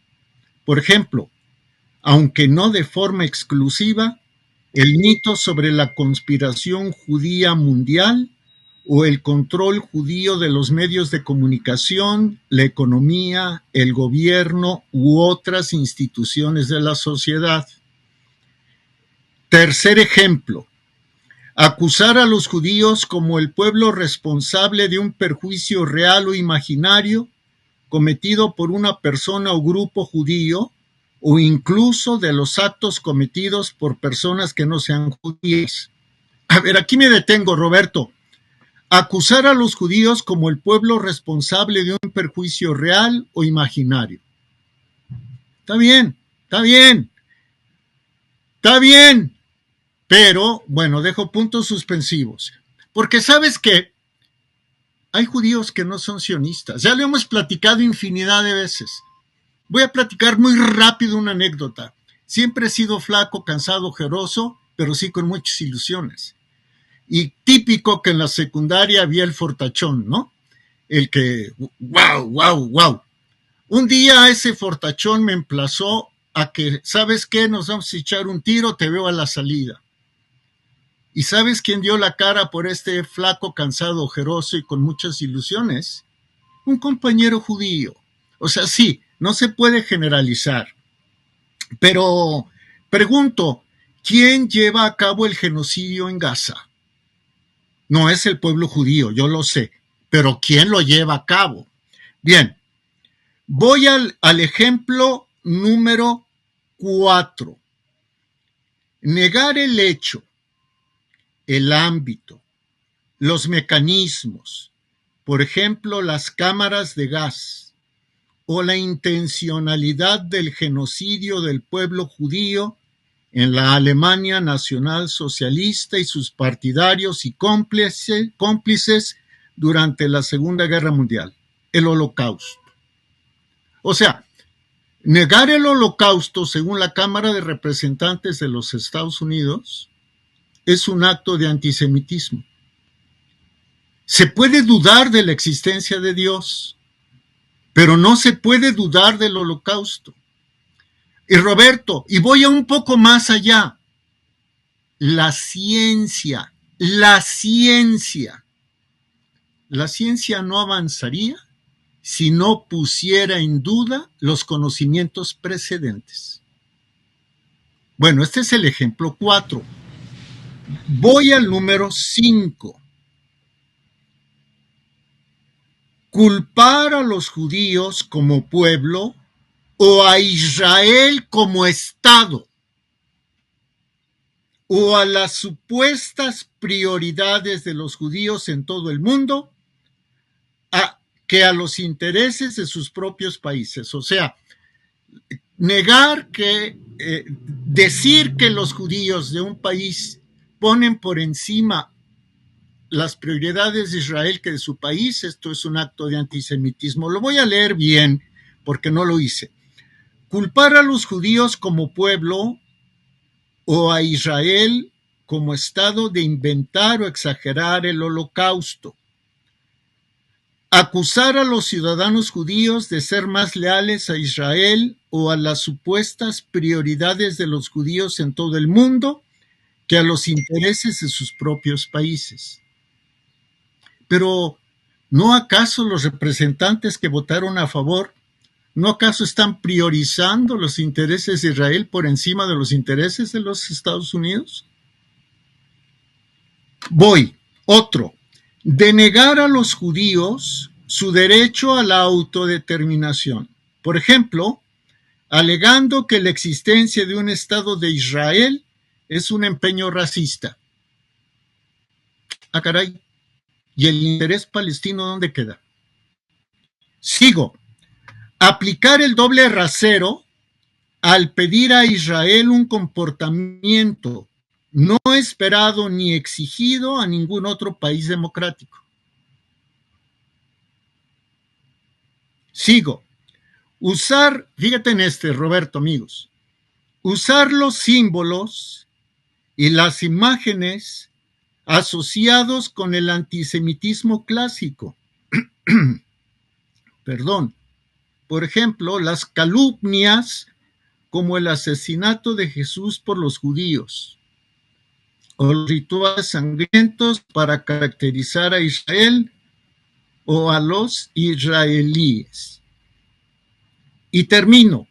Por ejemplo, aunque no de forma exclusiva, el mito sobre la conspiración judía mundial o el control judío de los medios de comunicación, la economía, el gobierno u otras instituciones de la sociedad. Tercer ejemplo, acusar a los judíos como el pueblo responsable de un perjuicio real o imaginario cometido por una persona o grupo judío, o incluso de los actos cometidos por personas que no sean judías. A ver, aquí me detengo, Roberto. Acusar a los judíos como el pueblo responsable de un perjuicio real o imaginario. Está bien, está bien, está bien, pero, bueno, dejo puntos suspensivos. Porque ¿sabes qué? Hay judíos que no son sionistas. Ya lo hemos platicado infinidad de veces. Voy a platicar muy rápido una anécdota. Siempre he sido flaco, cansado, ojeroso, pero sí con muchas ilusiones. Y típico que en la secundaria había el fortachón, ¿no? El que, wow. Un día ese fortachón me emplazó a que, ¿sabes qué? Nos vamos a echar un tiro, te veo a la salida. ¿Y sabes quién dio la cara por este flaco, cansado, ojeroso y con muchas ilusiones? Un compañero judío. O sea, sí, no se puede generalizar. Pero pregunto, ¿quién lleva a cabo el genocidio en Gaza? No es el pueblo judío, yo lo sé, pero ¿quién lo lleva a cabo? Bien, voy al ejemplo número 4. Negar el hecho, el ámbito, los mecanismos, por ejemplo, las cámaras de gas, o la intencionalidad del genocidio del pueblo judío en la Alemania nacional socialista y sus partidarios y cómplices durante la Segunda Guerra Mundial, el Holocausto. O sea, negar el Holocausto, según la Cámara de Representantes de los Estados Unidos, es un acto de antisemitismo. Se puede dudar de la existencia de Dios, pero no se puede dudar del Holocausto. Y Roberto, y voy a un poco más allá, la ciencia no avanzaría si no pusiera en duda los conocimientos precedentes. Bueno, este es el ejemplo 4. Voy al número 5. Culpar a los judíos como pueblo o a Israel como Estado, o a las supuestas prioridades de los judíos en todo el mundo, que a los intereses de sus propios países. O sea, negar que, decir que los judíos de un país ponen por encima las prioridades de Israel que de su país, esto es un acto de antisemitismo. Lo voy a leer bien porque no lo hice. Culpar a los judíos como pueblo o a Israel como Estado de inventar o exagerar el Holocausto. Acusar a los ciudadanos judíos de ser más leales a Israel o a las supuestas prioridades de los judíos en todo el mundo que a los intereses de sus propios países. Pero, ¿no acaso los representantes que votaron a favor, no acaso están priorizando los intereses de Israel por encima de los intereses de los Estados Unidos? Otro. Denegar a los judíos su derecho a la autodeterminación. Por ejemplo, alegando que la existencia de un Estado de Israel es un empeño racista. Ah, caray. ¿Y el interés palestino dónde queda? Sigo. Aplicar el doble rasero al pedir a Israel un comportamiento no esperado ni exigido a ningún otro país democrático. Sigo. Fíjate en este, Roberto, amigos, usar los símbolos y las imágenes asociados con el antisemitismo clásico. Perdón. Por ejemplo, las calumnias como el asesinato de Jesús por los judíos, o los rituales sangrientos para caracterizar a Israel o a los israelíes. Y termino.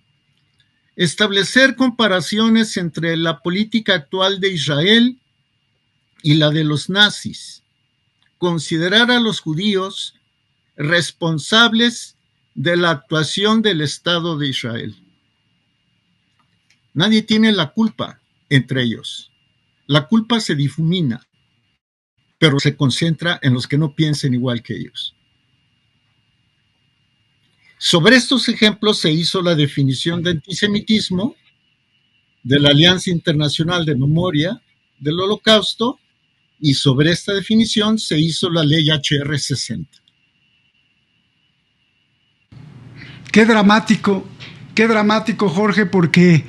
Establecer comparaciones entre la política actual de Israel y la de los nazis. Considerar a los judíos responsables de la actuación del Estado de Israel. Nadie tiene la culpa entre ellos. La culpa se difumina, pero se concentra en los que no piensen igual que ellos. Sobre estos ejemplos se hizo la definición de antisemitismo de la Alianza Internacional de Memoria del Holocausto, y sobre esta definición se hizo la ley HR 60. Qué dramático, Jorge, porque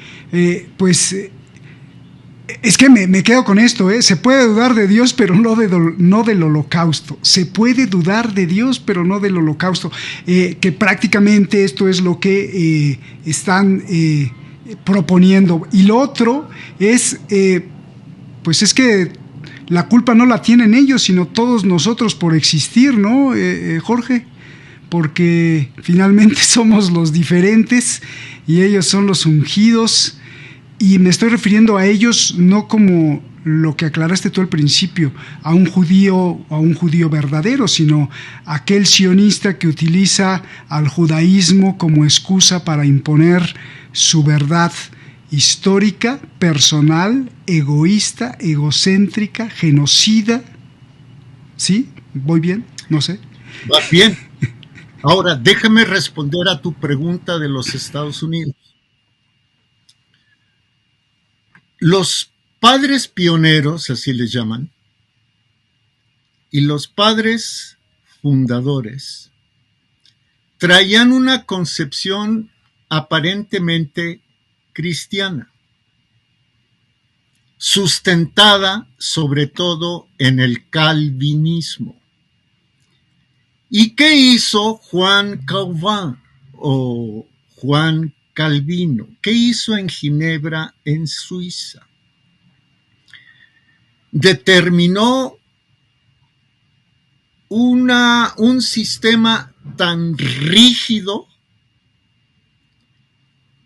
es que me quedo con esto, se puede dudar de Dios, pero no del holocausto. Se puede dudar de Dios, pero no del holocausto. Que prácticamente esto es lo que están proponiendo. Y lo otro es, pues es que la culpa no la tienen ellos, sino todos nosotros por existir, ¿no, Jorge? Porque finalmente somos los diferentes y ellos son los ungidos. Y me estoy refiriendo a ellos no como lo que aclaraste tú al principio, a un judío verdadero, sino aquel sionista que utiliza al judaísmo como excusa para imponer su verdad histórica, personal, egoísta, egocéntrica, genocida. ¿Sí? ¿Voy bien? No sé. Vas bien. Ahora, déjame responder a tu pregunta de los Estados Unidos. Los padres pioneros, así les llaman, y los padres fundadores traían una concepción aparentemente cristiana, sustentada sobre todo en el calvinismo. ¿Y qué hizo Juan Calvin o Juan Calvino? ¿Qué hizo en Ginebra, en Suiza? Determinó un sistema tan rígido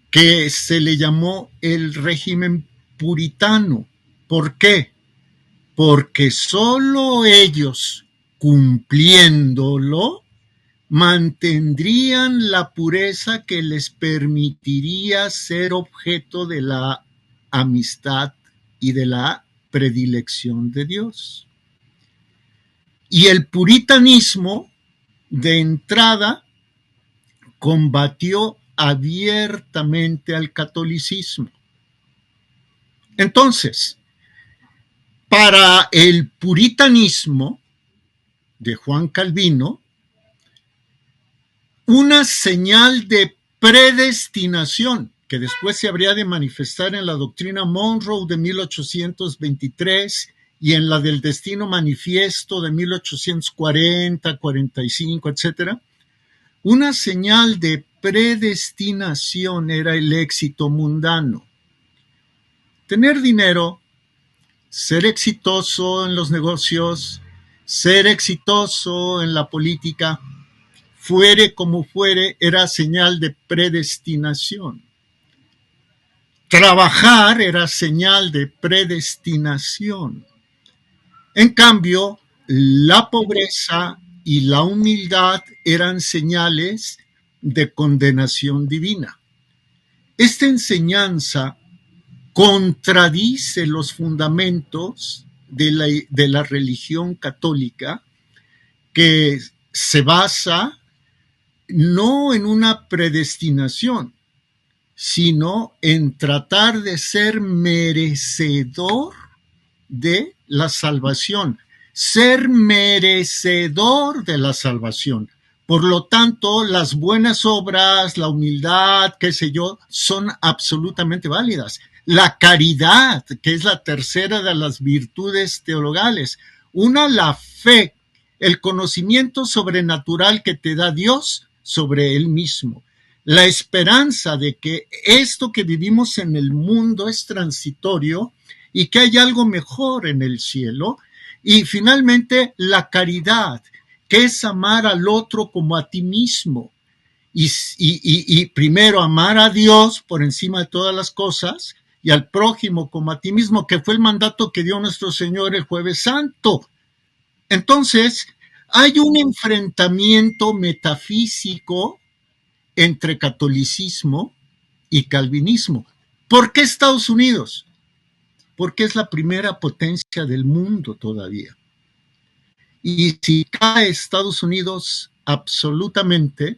que se le llamó el régimen puritano. ¿Por qué? Porque solo ellos, cumpliéndolo, mantendrían la pureza que les permitiría ser objeto de la amistad y de la predilección de Dios. Y el puritanismo, de entrada, combatió abiertamente al catolicismo. Entonces, para el puritanismo de Juan Calvino, una señal de predestinación que después se habría de manifestar en la doctrina Monroe de 1823 y en la del destino manifiesto de 1840, 45, etc. Una señal de predestinación era el éxito mundano. Tener dinero, ser exitoso en los negocios, ser exitoso en la política, fuere como fuere, era señal de predestinación. Trabajar era señal de predestinación. En cambio, la pobreza y la humildad eran señales de condenación divina. Esta enseñanza contradice los fundamentos de la religión católica, que se basa no en una predestinación, sino en tratar de ser merecedor de la salvación, ser merecedor de la salvación. Por lo tanto, las buenas obras, la humildad, qué sé yo, son absolutamente válidas. La caridad, que es la tercera de las virtudes teologales. Una, la fe, el conocimiento sobrenatural que te da Dios sobre Él mismo. La esperanza de que esto que vivimos en el mundo es transitorio y que hay algo mejor en el cielo. Y finalmente la caridad, que es amar al otro como a ti mismo. Y primero amar a Dios por encima de todas las cosas y al prójimo como a ti mismo, que fue el mandato que dio nuestro Señor el Jueves Santo. Entonces, hay un enfrentamiento metafísico entre catolicismo y calvinismo. ¿Por qué Estados Unidos? Porque es la primera potencia del mundo todavía. Y si cae Estados Unidos absolutamente,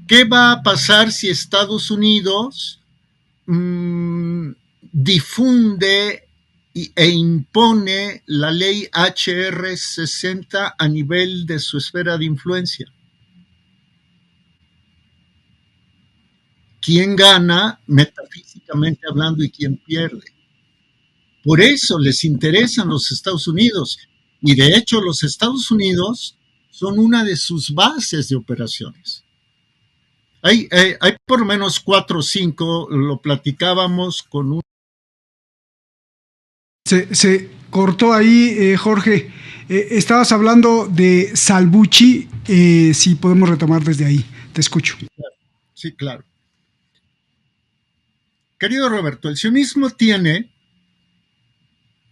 ¿qué va a pasar si Estados Unidos difunde e impone la ley HR 60 a nivel de su esfera de influencia? ¿Quién gana metafísicamente hablando y quién pierde? Por eso les interesan los Estados Unidos. Y de hecho los Estados Unidos son una de sus bases de operaciones. Hay por lo menos 4 o 5, lo platicábamos con un... Se cortó ahí, Jorge. Estabas hablando de Salvucci, si podemos retomar desde ahí. Te escucho. Sí, claro. Querido Roberto, el sionismo tiene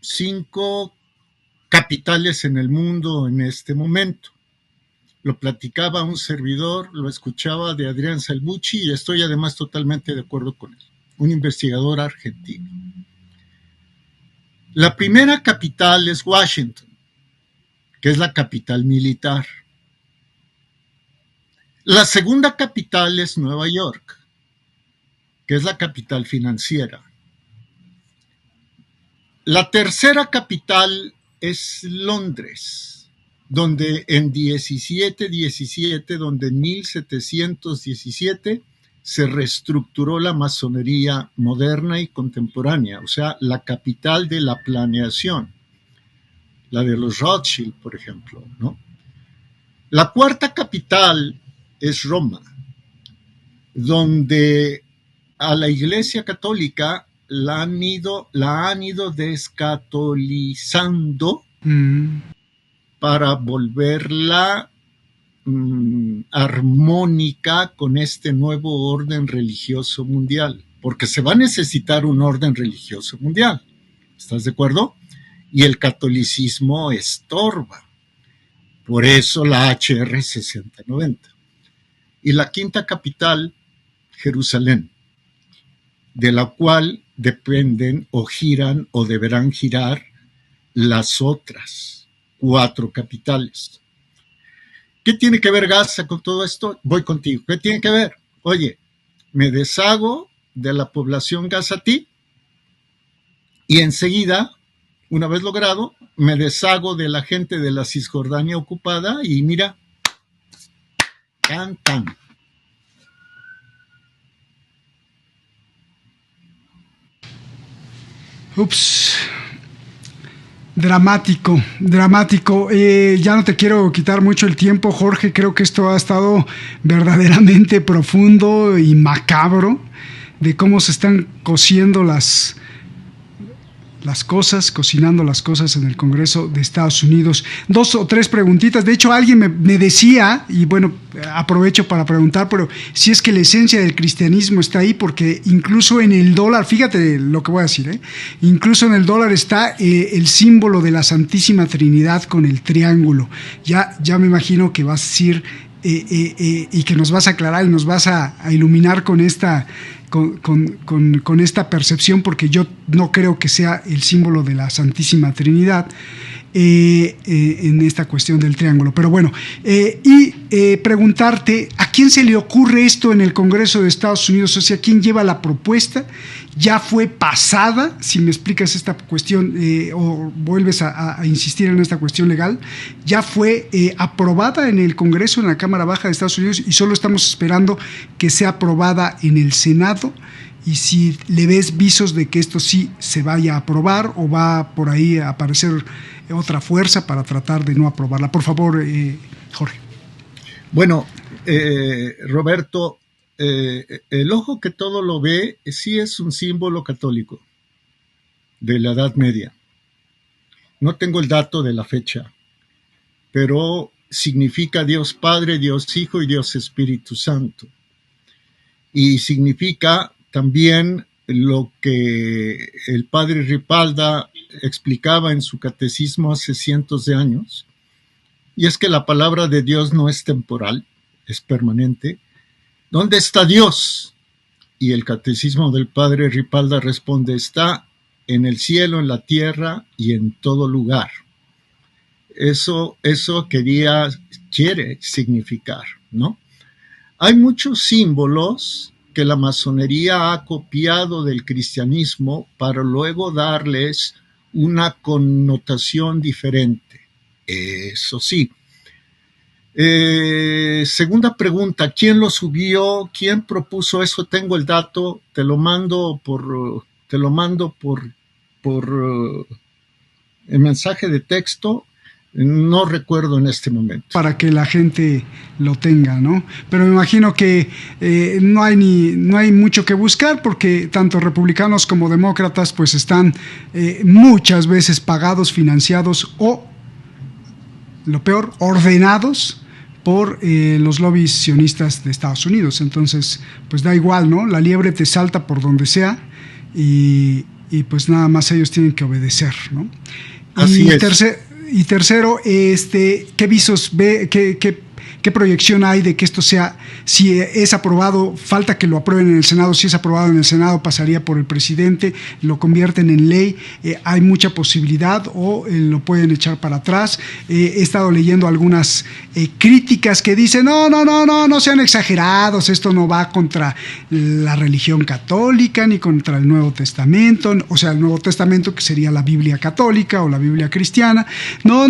5 capitales en el mundo en este momento. Lo platicaba un servidor, lo escuchaba de Adrián Salvucci y estoy además totalmente de acuerdo con él, un investigador argentino. La primera capital es Washington, que es la capital militar. La segunda capital es Nueva York, que es la capital financiera. La tercera capital es Londres, donde en 1717, donde en 1717 se reestructuró la masonería moderna y contemporánea, o sea, la capital de la planeación, la de los Rothschild, por ejemplo, ¿no? La cuarta capital es Roma, donde a la Iglesia Católica la han ido descatolizando para volverla armónica con este nuevo orden religioso mundial, porque se va a necesitar un orden religioso mundial, ¿estás de acuerdo? Y el catolicismo estorba, por eso la HR 6090. Y la quinta capital, Jerusalén, de la cual dependen o giran o deberán girar las otras 4 capitales. ¿Qué tiene que ver Gaza con todo esto? Voy contigo. ¿Qué tiene que ver? Oye, me deshago de la población gazatí y enseguida, una vez logrado, me deshago de la gente de la Cisjordania ocupada y mira, cantan. Ups. Dramático. Ya no te quiero quitar mucho el tiempo, Jorge. Creo que esto ha estado verdaderamente profundo y macabro de cómo se están cocinando las cosas en el Congreso de Estados Unidos. 2 o 3 preguntitas. De hecho, alguien me decía, y bueno, aprovecho para preguntar, pero si es que la esencia del cristianismo está ahí, porque incluso en el dólar, fíjate lo que voy a decir, incluso en el dólar está el símbolo de la Santísima Trinidad con el triángulo. Ya me imagino que vas a decir y que nos vas a aclarar y nos vas a iluminar con esta percepción, porque yo no creo que sea el símbolo de la Santísima Trinidad en esta cuestión del triángulo. Pero bueno, preguntarte, ¿a quién se le ocurre esto en el Congreso de Estados Unidos? O sea, ¿quién lleva la propuesta? ¿Ya fue pasada? Si me explicas esta cuestión o vuelves a insistir en esta cuestión legal, ¿ya fue aprobada en el Congreso, en la Cámara Baja de Estados Unidos, y solo estamos esperando que sea aprobada en el Senado? Y si le ves visos de que esto sí se vaya a aprobar, o va por ahí a aparecer otra fuerza para tratar de no aprobarla. Por favor, Jorge. Bueno, Roberto, el ojo que todo lo ve sí es un símbolo católico. de la Edad Media. No tengo el dato de la fecha, pero significa Dios Padre, Dios Hijo y Dios Espíritu Santo. Y significa también lo que el padre Ripalda explicaba en su catecismo hace cientos de años, y es que la palabra de Dios no es temporal, es permanente. ¿Dónde está Dios? Y el catecismo del padre Ripalda responde: está en el cielo, en la tierra y en todo lugar. Eso quiere significar, ¿no? Hay muchos símbolos que la masonería ha copiado del cristianismo para luego darles una connotación diferente. Eso sí. Segunda pregunta: ¿quién lo subió? ¿Quién propuso eso? Tengo el dato, te lo mando por el mensaje de texto. No recuerdo en este momento. Para que la gente lo tenga, ¿no? Pero me imagino que no hay mucho que buscar, porque tanto republicanos como demócratas pues están muchas veces pagados, financiados o, lo peor, ordenados por los lobbies sionistas de Estados Unidos. Entonces, pues da igual, ¿no? La liebre te salta por donde sea y pues nada más ellos tienen que obedecer, ¿no? Así es. Y tercero, ¿qué visos ve, qué proyección hay de que esto sea, si es aprobado, falta que lo aprueben en el Senado, si es aprobado en el Senado pasaría por el presidente, lo convierten en ley, hay mucha posibilidad o lo pueden echar para atrás? He estado leyendo algunas críticas que dicen, no sean exagerados, esto no va contra la religión católica ni contra el Nuevo Testamento, o sea, el Nuevo Testamento que sería la Biblia católica o la Biblia cristiana. No,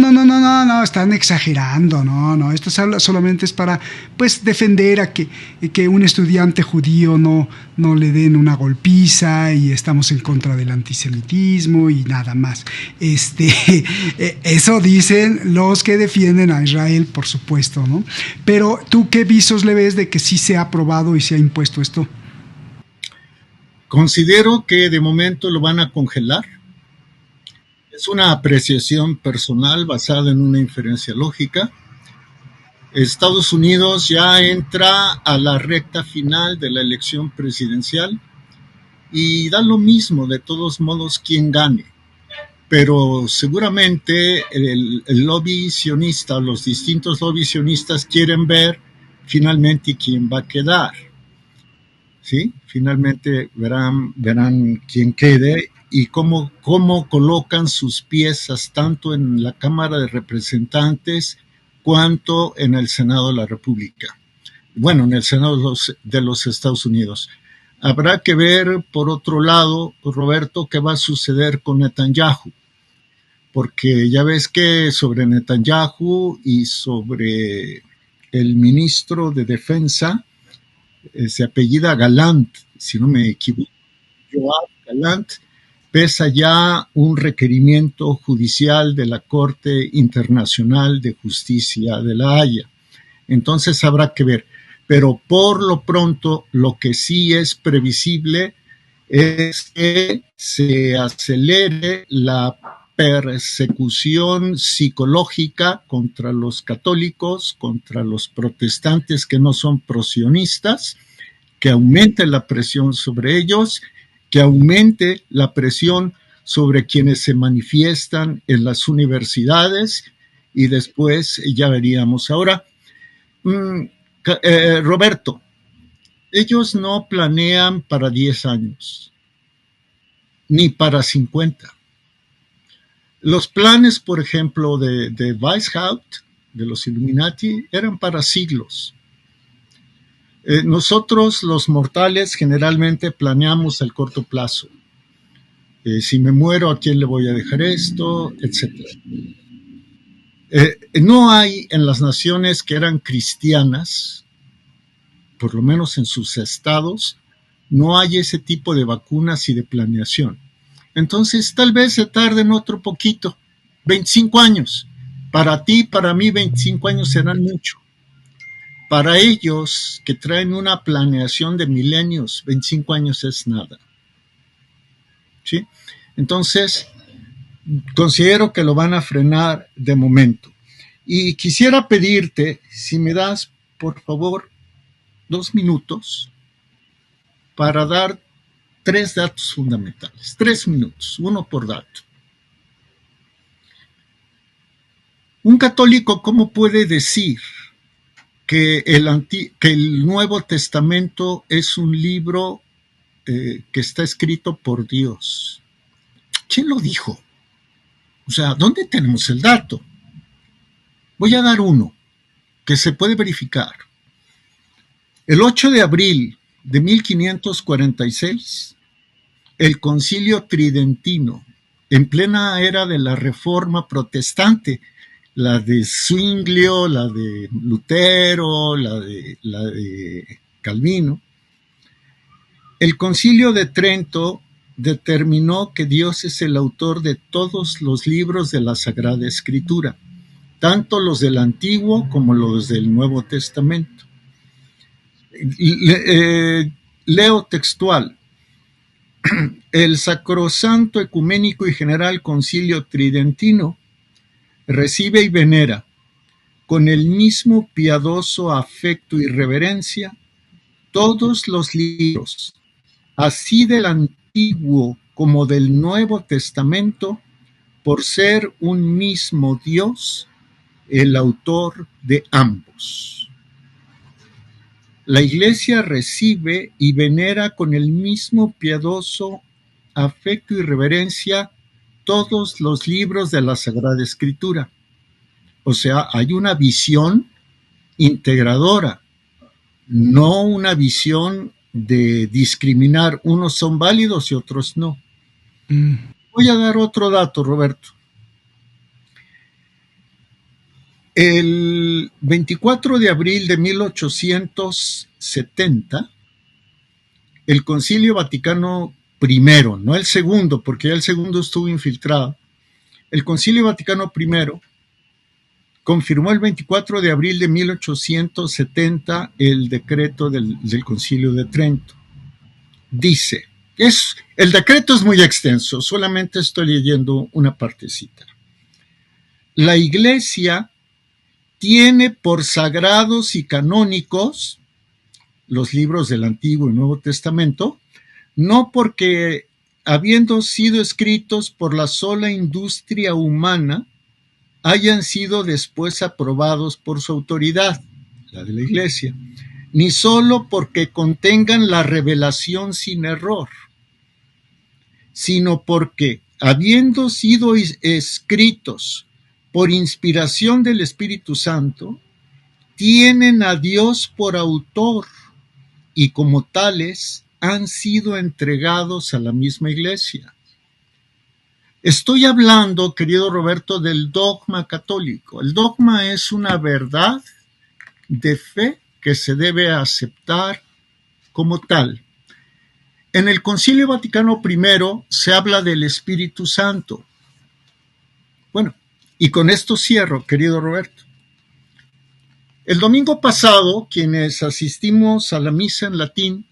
están exagerando, no, esto solamente es para pues defender a que un estudiante judío no le den una golpiza, y estamos en contra del antisemitismo y nada más. Eso dicen los que defienden a Israel, por supuesto, ¿no? Pero ¿tú qué visos le ves de que sí se ha aprobado y se ha impuesto esto? Considero que de momento lo van a congelar. Es una apreciación personal basada en una inferencia lógica. Estados Unidos ya entra a la recta final de la elección presidencial y da lo mismo, de todos modos, quién gane. Pero seguramente el lobby sionista, los distintos lobbies sionistas quieren ver finalmente quién va a quedar. ¿Sí? Finalmente verán quién quede y cómo colocan sus piezas tanto en la Cámara de Representantes cuanto en el Senado de la República. Bueno, en el Senado de los Estados Unidos. Habrá que ver, por otro lado, Roberto, qué va a suceder con Netanyahu, porque ya ves que sobre Netanyahu y sobre el ministro de Defensa, se apellida Gallant, si no me equivoco, Yoav Gallant, pesa ya un requerimiento judicial de la Corte Internacional de Justicia de La Haya. Entonces habrá que ver. Pero por lo pronto, lo que sí es previsible es que se acelere la persecución psicológica contra los católicos, contra los protestantes que no son prosionistas, que aumente la presión sobre ellos, que aumente la presión sobre quienes se manifiestan en las universidades, y después ya veríamos. Ahora, Roberto, ellos no planean para 10 años, ni para 50. Los planes, por ejemplo, de Weishaupt, de los Illuminati, eran para siglos. Nosotros, los mortales, generalmente planeamos el corto plazo. Si me muero, ¿a quién le voy a dejar esto? Etcétera. No hay en las naciones que eran cristianas, por lo menos en sus estados, no hay ese tipo de vacunas y de planeación. Entonces, tal vez se tarden otro poquito, 25 años. Para ti, para mí, 25 años serán mucho. Para ellos, que traen una planeación de milenios, 25 años es nada. ¿Sí? Entonces, considero que lo van a frenar de momento. Y quisiera pedirte, si me das, por favor, 2 minutos para dar 3 datos fundamentales. 3 minutos, uno por dato. Un católico, ¿cómo puede decir que el Nuevo Testamento es un libro que está escrito por Dios? ¿Quién lo dijo? O sea, ¿dónde tenemos el dato? Voy a dar uno que se puede verificar. El 8 de abril de 1546, el Concilio Tridentino, en plena era de la Reforma Protestante, la de Zwinglio, la de Lutero, la de Calvino, el Concilio de Trento determinó que Dios es el autor de todos los libros de la Sagrada Escritura, tanto los del Antiguo como los del Nuevo Testamento. Leo textual. El Sacrosanto Ecuménico y General Concilio Tridentino recibe y venera, con el mismo piadoso afecto y reverencia, todos los libros, así del Antiguo como del Nuevo Testamento, por ser un mismo Dios, el autor de ambos. La Iglesia recibe y venera con el mismo piadoso afecto y reverencia todos los libros de la Sagrada Escritura. O sea, hay una visión integradora, no una visión de discriminar, unos son válidos y otros no. Voy a dar otro dato, Roberto. El 24 de abril de 1870, el Concilio Vaticano I, no el segundo, porque ya el segundo estuvo infiltrado, el Concilio Vaticano I confirmó el 24 de abril de 1870 el decreto del Concilio de Trento. Dice, el decreto es muy extenso, solamente estoy leyendo una partecita. La Iglesia tiene por sagrados y canónicos los libros del Antiguo y Nuevo Testamento, no porque, habiendo sido escritos por la sola industria humana, hayan sido después aprobados por su autoridad, la de la Iglesia, ni solo porque contengan la revelación sin error, sino porque, habiendo sido escritos por inspiración del Espíritu Santo, tienen a Dios por autor y como tales han sido entregados a la misma Iglesia. Estoy hablando, querido Roberto, del dogma católico. El dogma es una verdad de fe que se debe aceptar como tal. En el Concilio Vaticano I se habla del Espíritu Santo. Bueno, y con esto cierro, querido Roberto. El domingo pasado, quienes asistimos a la misa en latín,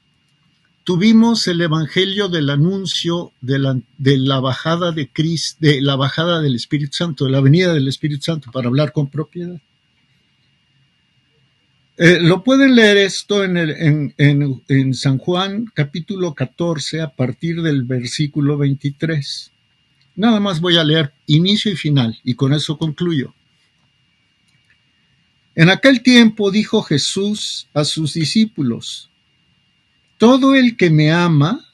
tuvimos el Evangelio del anuncio de la bajada de Cristo, de la bajada del Espíritu Santo, de la venida del Espíritu Santo, para hablar con propiedad. Lo pueden leer esto en San Juan, capítulo 14, a partir del versículo 23. Nada más voy a leer inicio y final, y con eso concluyo. En aquel tiempo dijo Jesús a sus discípulos: todo el que me ama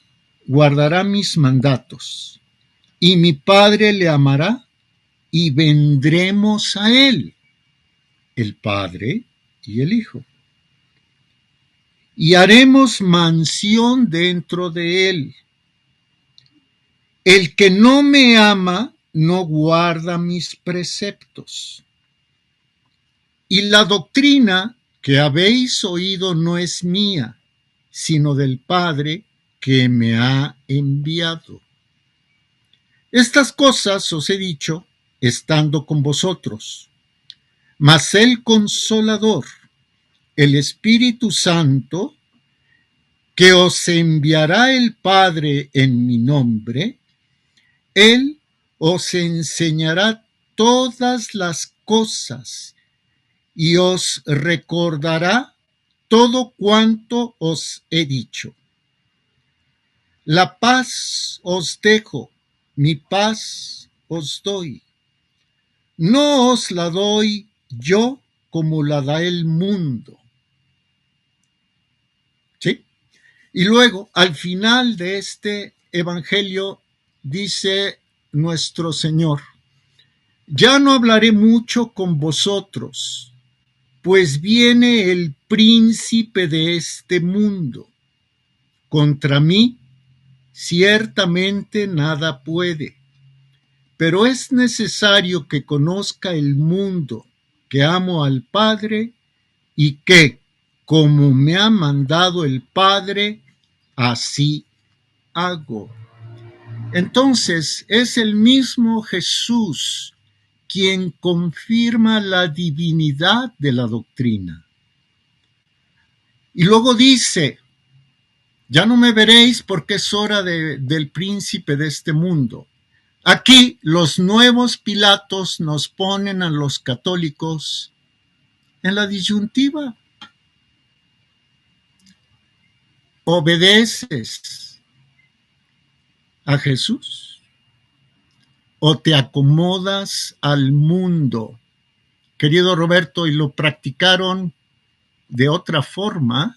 guardará mis mandatos, y mi Padre le amará, y vendremos a él, el Padre y el Hijo, y haremos mansión dentro de él. El que no me ama no guarda mis preceptos. Y la doctrina que habéis oído no es mía, sino del Padre que me ha enviado. Estas cosas os he dicho estando con vosotros. Mas el Consolador, el Espíritu Santo, que os enviará el Padre en mi nombre, Él os enseñará todas las cosas y os recordará todo cuanto os he dicho. La paz os dejo, mi paz os doy. No os la doy yo como la da el mundo. ¿Sí? Y luego, al final de este evangelio, dice nuestro Señor: ya no hablaré mucho con vosotros, pues viene el príncipe de este mundo. Contra mí, ciertamente nada puede, pero es necesario que conozca el mundo que amo al Padre y que, como me ha mandado el Padre, así hago. Entonces, es el mismo Jesús quien confirma la divinidad de la doctrina. Y luego dice: ya no me veréis porque es hora del príncipe de este mundo. Aquí los nuevos Pilatos nos ponen a los católicos en la disyuntiva. ¿Obedeces a Jesús o te acomodas al mundo? Querido Roberto, y lo practicaron de otra forma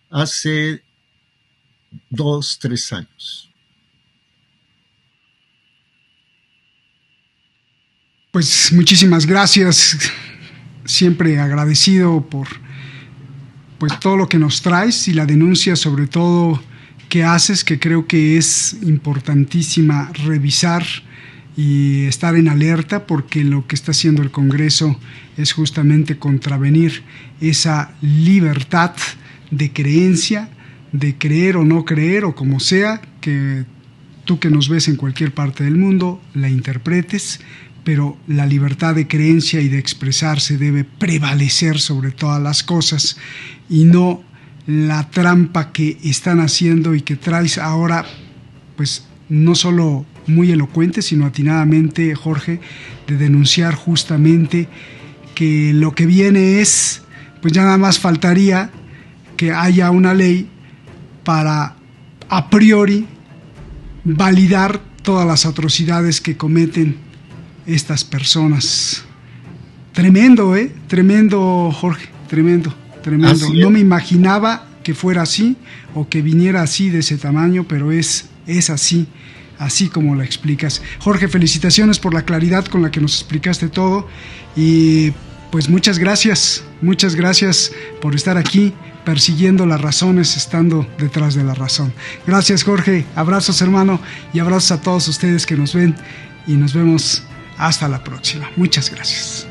hace 2-3 años. Pues muchísimas gracias, siempre agradecido por pues todo lo que nos traes y la denuncia sobre todo que haces, que creo que es importantísima revisar y estar en alerta, porque lo que está haciendo el Congreso es justamente contravenir esa libertad de creencia, de creer o no creer, o como sea, que tú que nos ves en cualquier parte del mundo la interpretes, pero la libertad de creencia y de expresarse debe prevalecer sobre todas las cosas, y no la trampa que están haciendo y que traes ahora, pues no solo muy elocuente, sino atinadamente, Jorge, de denunciar justamente que lo que viene es, pues ya nada más faltaría que haya una ley para a priori validar todas las atrocidades que cometen estas personas. Tremendo, tremendo, Jorge, tremendo. No me imaginaba que fuera así o que viniera así de ese tamaño, pero es así como lo explicas. Jorge, felicitaciones por la claridad con la que nos explicaste todo, y pues muchas gracias por estar aquí persiguiendo las razones, estando detrás de la razón. Gracias, Jorge, abrazos, hermano, y abrazos a todos ustedes que nos ven, y nos vemos hasta la próxima. Muchas gracias.